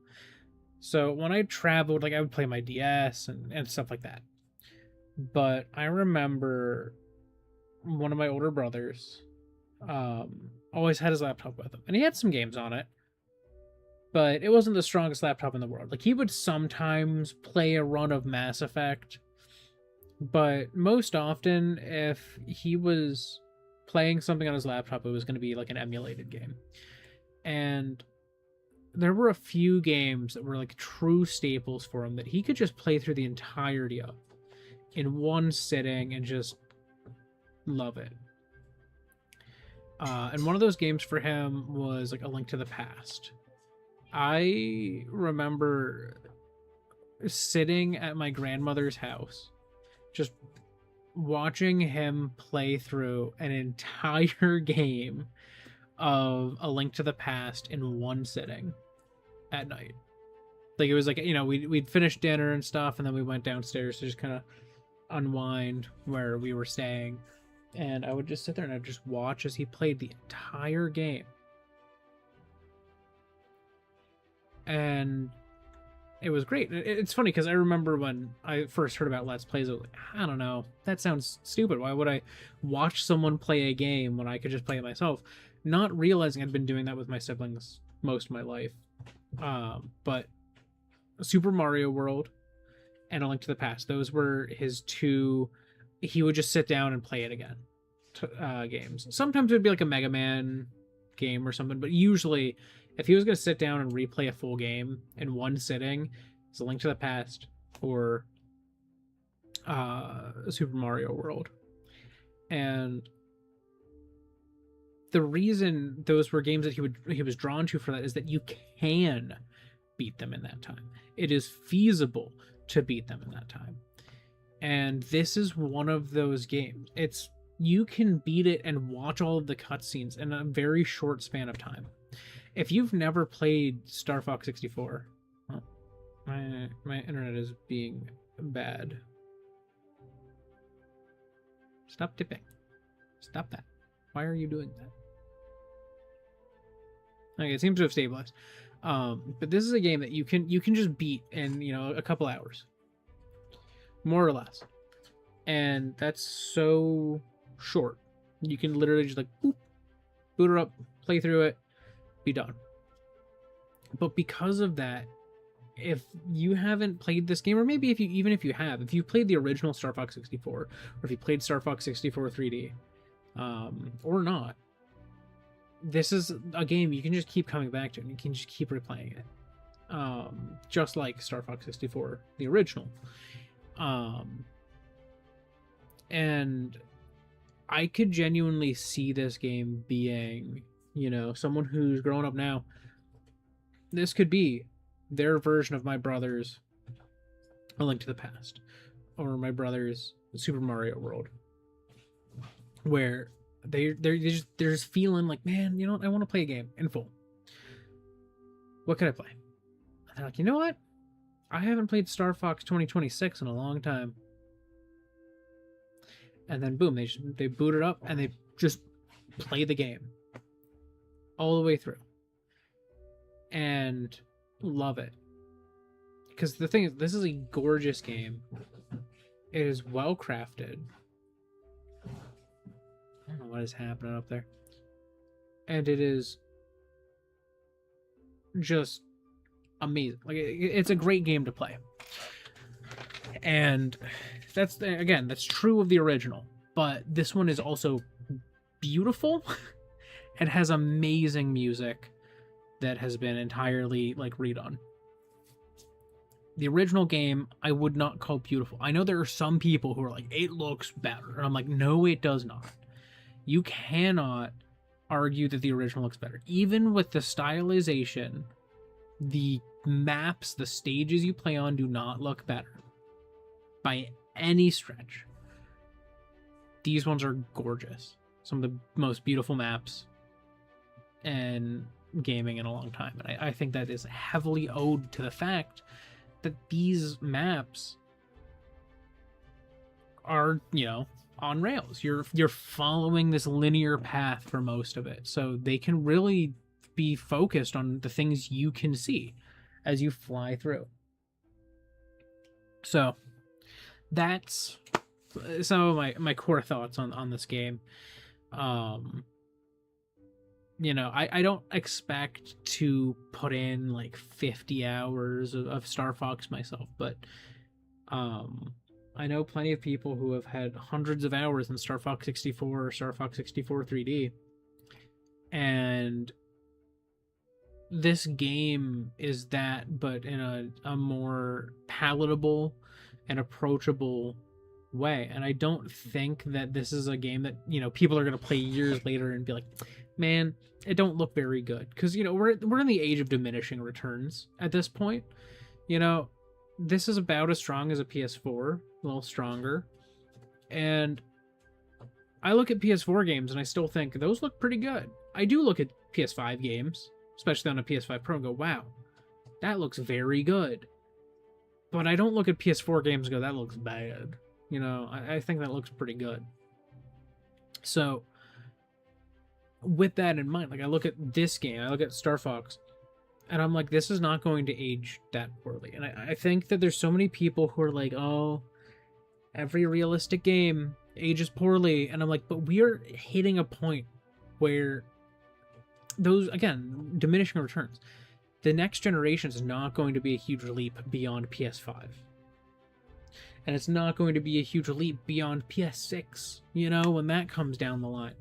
So when I traveled, like I would play my DS and stuff like that. But I remember one of my older brothers always had his laptop with him. And he had some games on it. But it wasn't the strongest laptop in the world. Like he would sometimes play a run of Mass Effect. But most often, if he was playing something on his laptop, it was going to be like an emulated game. And there were a few games that were like true staples for him that he could just play through the entirety of in one sitting and just love it. And one of those games for him was like A Link to the Past. I remember sitting at my grandmother's house, just watching him play through an entire game of A Link to the Past in one sitting at night. Like, it was like, you know, we'd finished dinner and stuff, and then we went downstairs to just kind of unwind where we were staying. And I would just sit there and I'd just watch as he played the entire game. And it was great. It's funny because I remember when I first heard about Let's Plays, I was like, I don't know, that sounds stupid. Why would I watch someone play a game when I could just play it myself? Not realizing I'd been doing that with my siblings most of my life. But Super Mario World and A Link to the Past, those were his two. He would just sit down and play it again. Games. Sometimes it would be like a Mega Man game or something, but usually if he was going to sit down and replay a full game in one sitting, it's A Link to the Past or Super Mario World. And the reason those were games that he was drawn to for that is that you can beat them in that time. It is feasible to beat them in that time. And this is one of those games. You can beat it and watch all of the cutscenes in a very short span of time. If you've never played Star Fox 64, oh, my internet is being bad. Stop tipping. Stop that. Why are you doing that? Okay, it seems to have stabilized. But this is a game that you can just beat in, you know, a couple hours, more or less, and that's so short. You can literally just like boop, boot her up, play through it, be done. But because of that, if you haven't played this game, or maybe if you played the original Star Fox 64, or if you played Star Fox 64 3D, or not, this is a game you can just keep coming back to, and you can just keep replaying it. Just like Star Fox 64, the original. And I could genuinely see this game being, you know, someone who's growing up now, this could be their version of my brother's A Link to the Past, or my brother's Super Mario World, where they're just feeling like, man, you know what, I want to play a game in full. What could I play? And they're like, you know what? I haven't played Star Fox 2026 in a long time. And then boom, they boot it up and they just play the game all the way through and love it. Because the thing is, this is a gorgeous game. It is well crafted. I don't know what is happening up there. And it is just amazing. Like, it's a great game to play. And that's true of the original. But this one is also beautiful. It has amazing music that has been entirely like redone. The original game, I would not call beautiful. I know there are some people who are like, it looks better. And I'm like, no, it does not. You cannot argue that the original looks better. Even with the stylization, the maps, the stages you play on do not look better by any stretch. These ones are gorgeous. Some of the most beautiful maps in gaming in a long time. And I think that is heavily owed to the fact that these maps are, you know, on rails. You're following this linear path for most of it. So they can really be focused on the things you can see as you fly through. So that's some of my core thoughts on this game. You know, I don't expect to put in like 50 hours of Star Fox myself, but I know plenty of people who have had hundreds of hours in Star Fox 64 or Star Fox 64 3D. And this game is that, but in a more palatable and approachable way. And I don't think that this is a game that, you know, people are going to play years later and be like, man, it don't look very good. Because, you know, we're in the age of diminishing returns at this point. You know, this is about as strong as a PS4, a little stronger. And I look at PS4 games and I still think those look pretty good. I do look at PS5 games, especially on a PS5 Pro, and go, wow, that looks very good. But I don't look at PS4 games and go, that looks bad. You know, I think that looks pretty good. So, with that in mind, like, I look at this game, I look at Star Fox, and I'm like, this is not going to age that poorly. And I think that there's so many people who are like, oh, every realistic game ages poorly. And I'm like, but we are hitting a point where those, again, diminishing returns. The next generation is not going to be a huge leap beyond PS5. And it's not going to be a huge leap beyond PS6, you know, when that comes down the line.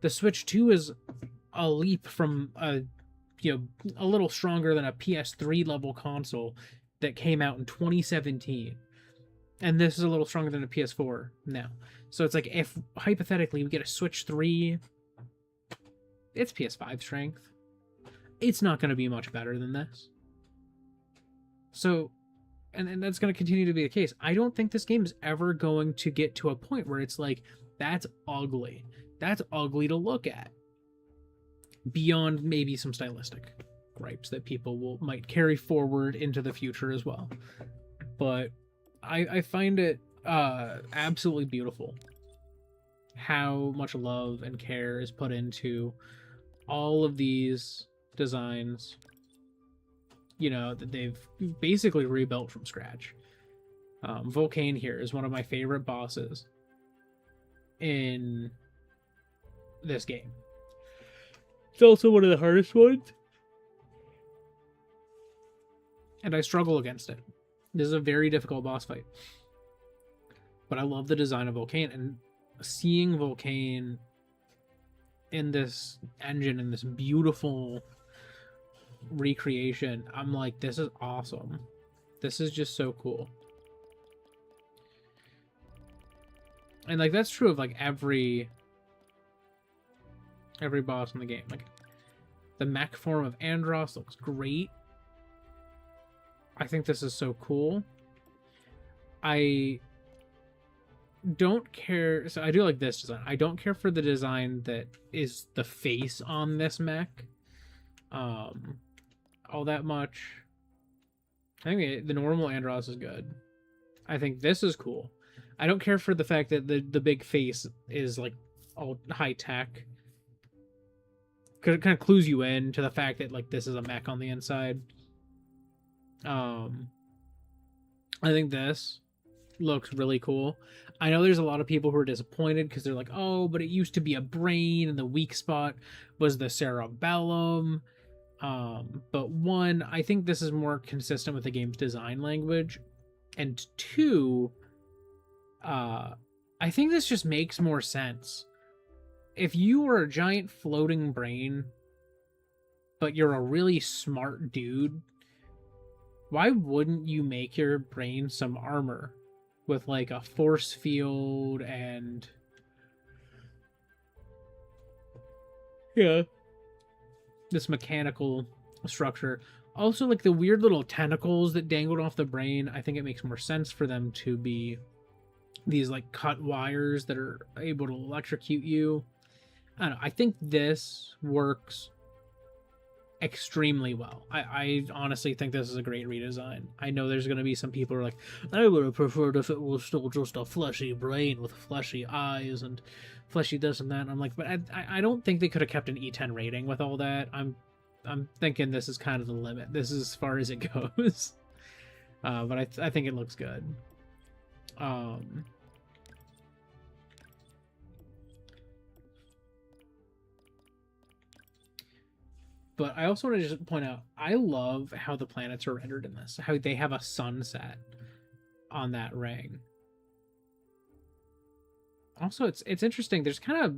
The Switch 2 is a leap from a little stronger than a PS3 level console that came out in 2017. And this is a little stronger than a PS4 now. So it's like, if hypothetically we get a Switch 3, it's PS5 strength. It's not going to be much better than this. So, and that's going to continue to be the case. I don't think this game is ever going to get to a point where it's like, that's ugly. That's ugly to look at. Beyond maybe some stylistic gripes that people might carry forward into the future as well. But I find it absolutely beautiful how much love and care is put into all of these designs, you know, that they've basically rebuilt from scratch. Volcane here is one of my favorite bosses in this game. It's also one of the hardest ones, and I struggle against it. This is a very difficult boss fight, but I love the design of Volcane, and seeing Volcane in this engine, in this beautiful recreation, I'm like, this is awesome. This is just so cool. And like, that's true of like every boss in the game. Like, the mech form of Andros looks great. I think this is so cool. I don't care. So I do like this design. I don't care for the design that is the face on this mech all that much. I think the normal Andros is good. I think this is cool. I don't care for the fact that the big face is like all high tech. Because it kind of clues you in to the fact that like this is a mech on the inside. I think this looks really cool. I know there's a lot of people who are disappointed because they're like, oh, but it used to be a brain and the weak spot was the cerebellum. But one, I think this is more consistent with the game's design language. And two, I think this just makes more sense. If you were a giant floating brain, but you're a really smart dude, why wouldn't you make your brain some armor with like a force field and this mechanical structure? Also, like the weird little tentacles that dangled off the brain, I think it makes more sense for them to be these like cut wires that are able to electrocute you. I don't know. I think this works extremely well. I honestly think this is a great redesign. I know there's going to be some people who are like, I would have preferred if it was still just a fleshy brain with fleshy eyes and fleshy this and that. And I'm like, but I don't think they could have kept an E10 rating with all that. I'm thinking this is kind of the limit. This is as far as it goes. But I think it looks good. But I also want to just point out, I love how the planets are rendered in this. How they have a sunset on that ring. Also, it's interesting. There's kind of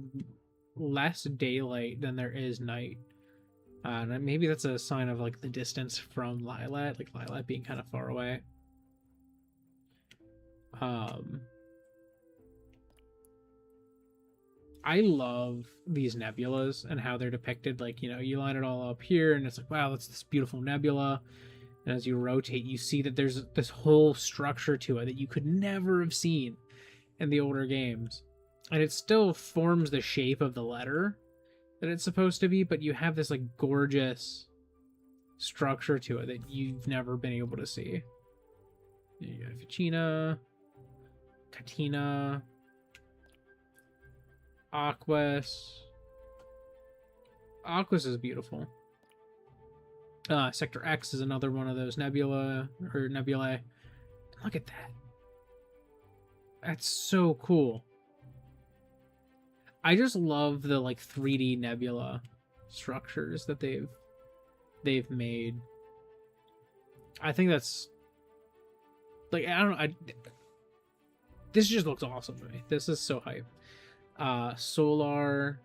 less daylight than there is night. And maybe that's a sign of like the distance from Lilat, like Lilat being kind of far away. I love these nebulas and how they're depicted. Like, you know, you line it all up here and it's like, wow, that's this beautiful nebula. And as you rotate, you see that there's this whole structure to it that you could never have seen in the older games. And it still forms the shape of the letter that it's supposed to be, but you have this like gorgeous structure to it that you've never been able to see. You got Ficina, Katina, Aquas. Aquas is beautiful. Sector X is another one of those nebulae. Look at that. That's so cool. I just love the like 3D nebula structures that they've made. I think that's like, I don't know, this just looks awesome to me. This is so hype. Solar,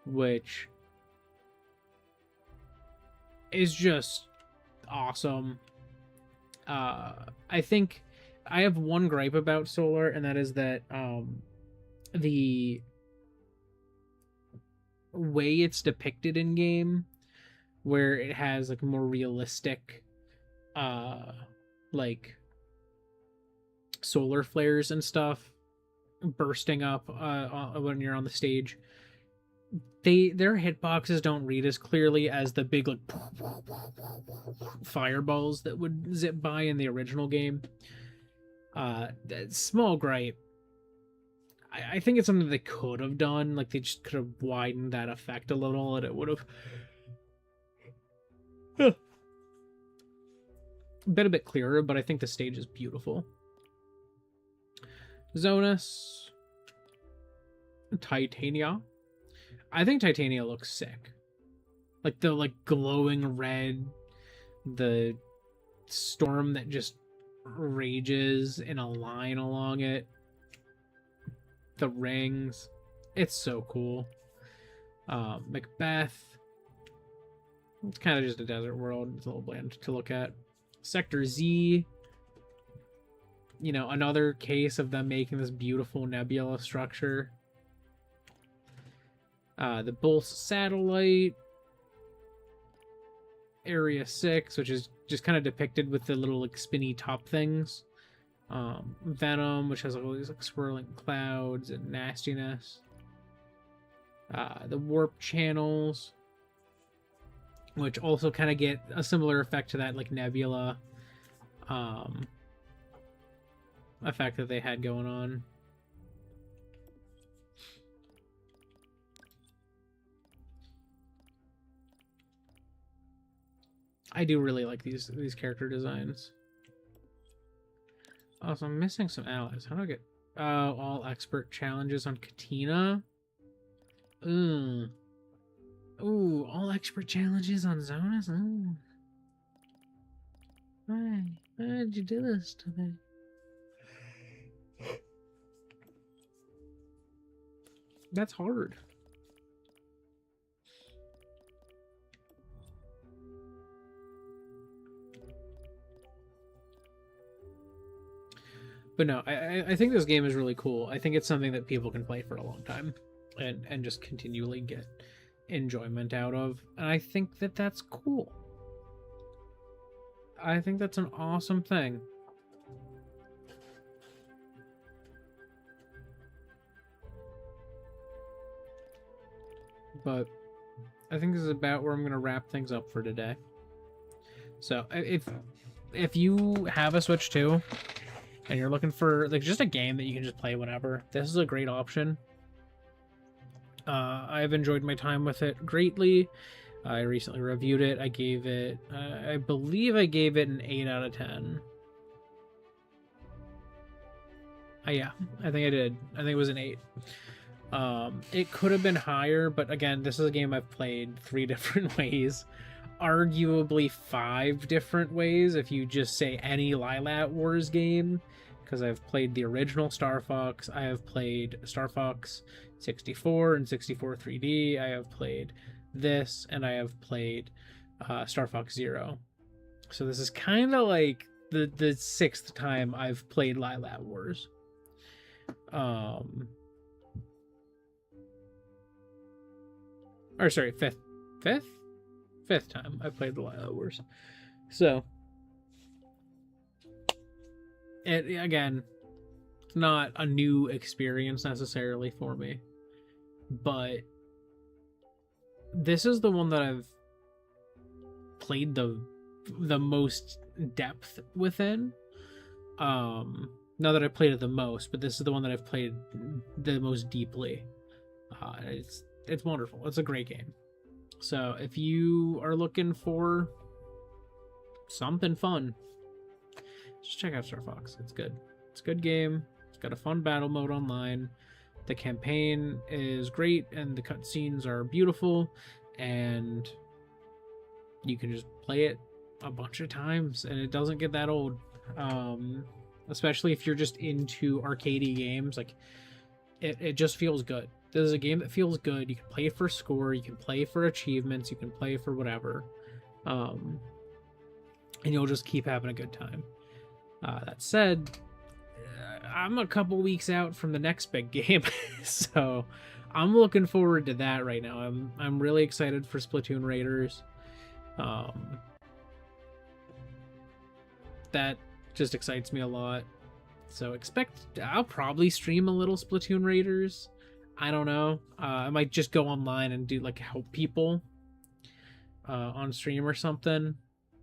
which is just awesome. I think I have one gripe about Solar, and that is that the way it's depicted in game, where it has like more realistic like solar flares and stuff bursting up when you're on the stage, their hitboxes don't read as clearly as the big like fireballs that would zip by in the original game. Small gripe. I think it's something they could have done. Like, they just could have widened that effect a little, and it would have been a bit clearer, but I think the stage is beautiful. Zonus. Titania. I think Titania looks sick. Like, the, like, glowing red, the storm that just rages in a line along it. The rings. It's so cool. Macbeth. It's kind of just a desert world. It's a little bland to look at. Sector Z. You know, another case of them making this beautiful nebula structure. The Bulls satellite. Area 6, which is just kind of depicted with the little like spinny top things. Venom, which has all these like swirling clouds and nastiness. The warp channels, which also kind of get a similar effect to that like nebula effect that they had going on. I do really like these character designs. Also, I'm missing some allies. How do I get all expert challenges on Katina? Ooh, all expert challenges on Zonus? Ooh. Why did you do this to me? That's hard. But no, I think this game is really cool. I think it's something that people can play for a long time and just continually get enjoyment out of. And I think that that's cool. I think that's an awesome thing. But I think this is about where I'm going to wrap things up for today. So if you have a Switch 2 and you're looking for like just a game that you can just play whenever, this is a great option. I've enjoyed my time with it greatly. I recently reviewed it. I gave it, I believe I gave it an 8 out of 10. Yeah, I think I did. I think it was an 8. It could have been higher, but again, this is a game I've played 3 different ways. Arguably 5 different ways if you just say any Lilat Wars game, because I've played the original Star Fox, I have played Star Fox 64 and 64 3D, I have played this, and I have played Star Fox Zero. So this is kind of like the 6th time I've played Lilat Wars. Or sorry, 5th time I played the Lilat Wars. So, again, not a new experience necessarily for me, but this is the one that I've played the most depth within. Not that I played it the most, but this is the one that I've played the most deeply. It's wonderful. It's a great game. So if you are looking for something fun, just check out Star Fox. It's good. It's a good game. It's got a fun battle mode online. The campaign is great, and the cutscenes are beautiful, and you can just play it a bunch of times, and it doesn't get that old. Especially if you're just into arcadey games, like it just feels good. This is a game that feels good. You can play for score, you can play for achievements, you can play for whatever, and you'll just keep having a good time. That said, I'm a couple weeks out from the next big game, so I'm looking forward to that right now. I'm really excited for Splatoon Raiders. That just excites me a lot. So I'll probably stream a little Splatoon Raiders. I don't know. I might just go online and do like help people on stream or something.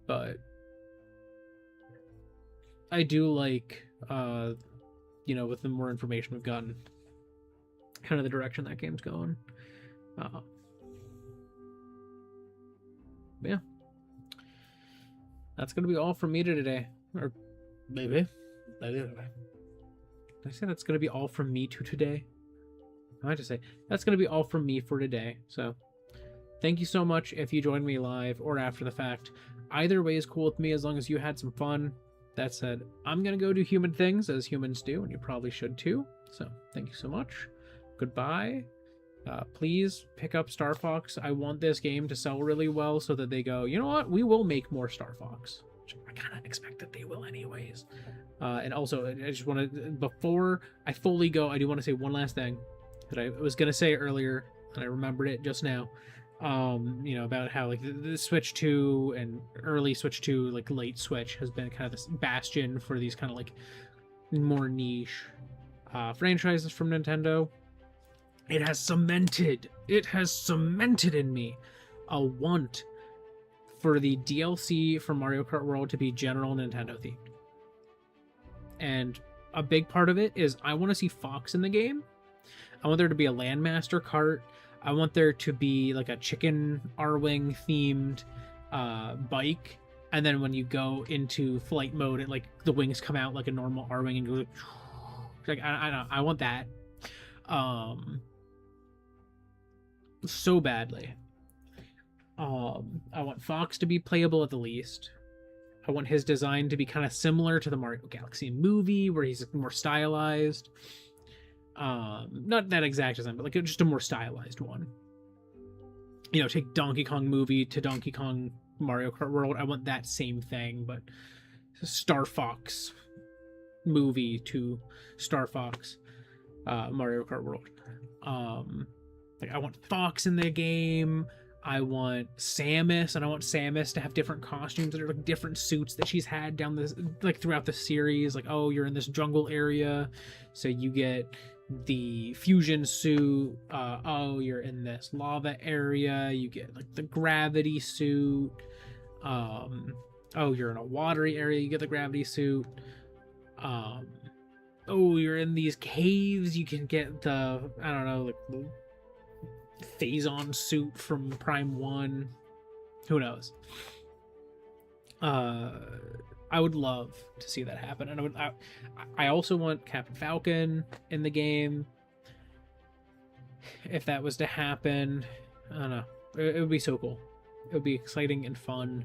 But I do like, with the more information we've gotten, kind of the direction that game's going. Yeah. That's going to be all from me today. Or maybe. Did I say that's going to be all from me to today? I might just say that's going to be all from me for today. So thank you so much if you joined me live or after the fact. Either way is cool with me as long as you had some fun. That said, I'm going to go do human things as humans do, and you probably should too. So thank you so much. Goodbye. Please pick up Star Fox. I want this game to sell really well so that they go, you know what? We will make more Star Fox. Which I kind of expect that they will anyways. And also, I just want to, before I fully go, I do want to say one last thing that I was going to say earlier, and I remembered it just now. About how like the Switch 2 and early Switch 2, like late Switch, has been kind of this bastion for these kind of like more niche franchises from Nintendo. It has cemented in me a want for the DLC for Mario Kart World to be general Nintendo themed. And a big part of it is I want to see Fox in the game. I want there to be a Landmaster cart. I want there to be like a chicken R-Wing themed bike. And then when you go into flight mode, it like the wings come out like a normal R-Wing and goes like I want that. So badly. I want Fox to be playable at the least. I want his design to be kind of similar to the Mario Galaxy movie, where he's more stylized. Not that exact design, but like just a more stylized one. Take Donkey Kong movie to Donkey Kong Mario Kart World. I want that same thing, but Star Fox movie to Star Fox Mario Kart World. I want Fox in the game. I want Samus, and I want Samus to have different costumes that are like different suits that she's had down this like throughout the series. Like, oh, you're in this jungle area, so you get the fusion suit. Oh, you're in this lava area, you get like the gravity suit. Oh, you're in a watery area, you get the gravity suit. Oh, you're in these caves, you can get the, I don't know, like the Phazon suit from Prime 1. Who knows? I would love to see that happen. And I also want Captain Falcon in the game. If that was to happen, I don't know. It would be so cool. It would be exciting and fun.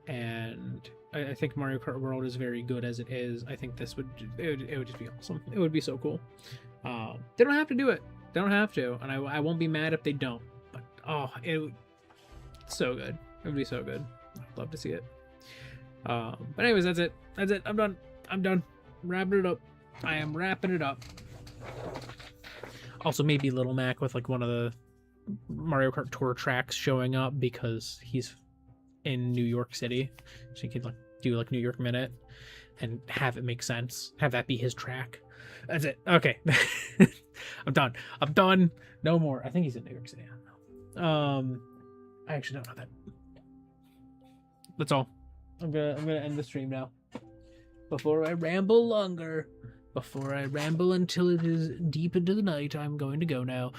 And I think Mario Kart World is very good as it is. I think it would just be awesome. It would be so cool. They don't have to do it. They don't have to. And I won't be mad if they don't. But, so good. It would be so good. I'd love to see it. But anyways, that's it. I'm done. Wrapping it up. I am wrapping it up. Also, maybe Little Mac with like one of the Mario Kart Tour tracks showing up because he's in New York City, so he could like do like New York Minute and have it make sense. Have that be his track. That's it. Okay. I'm done. I'm done. No more. I think he's in New York City. I don't know. I actually don't know that. That's all. I'm gonna end the stream now. Before I ramble longer, before I ramble until it is deep into the night, I'm going to go now.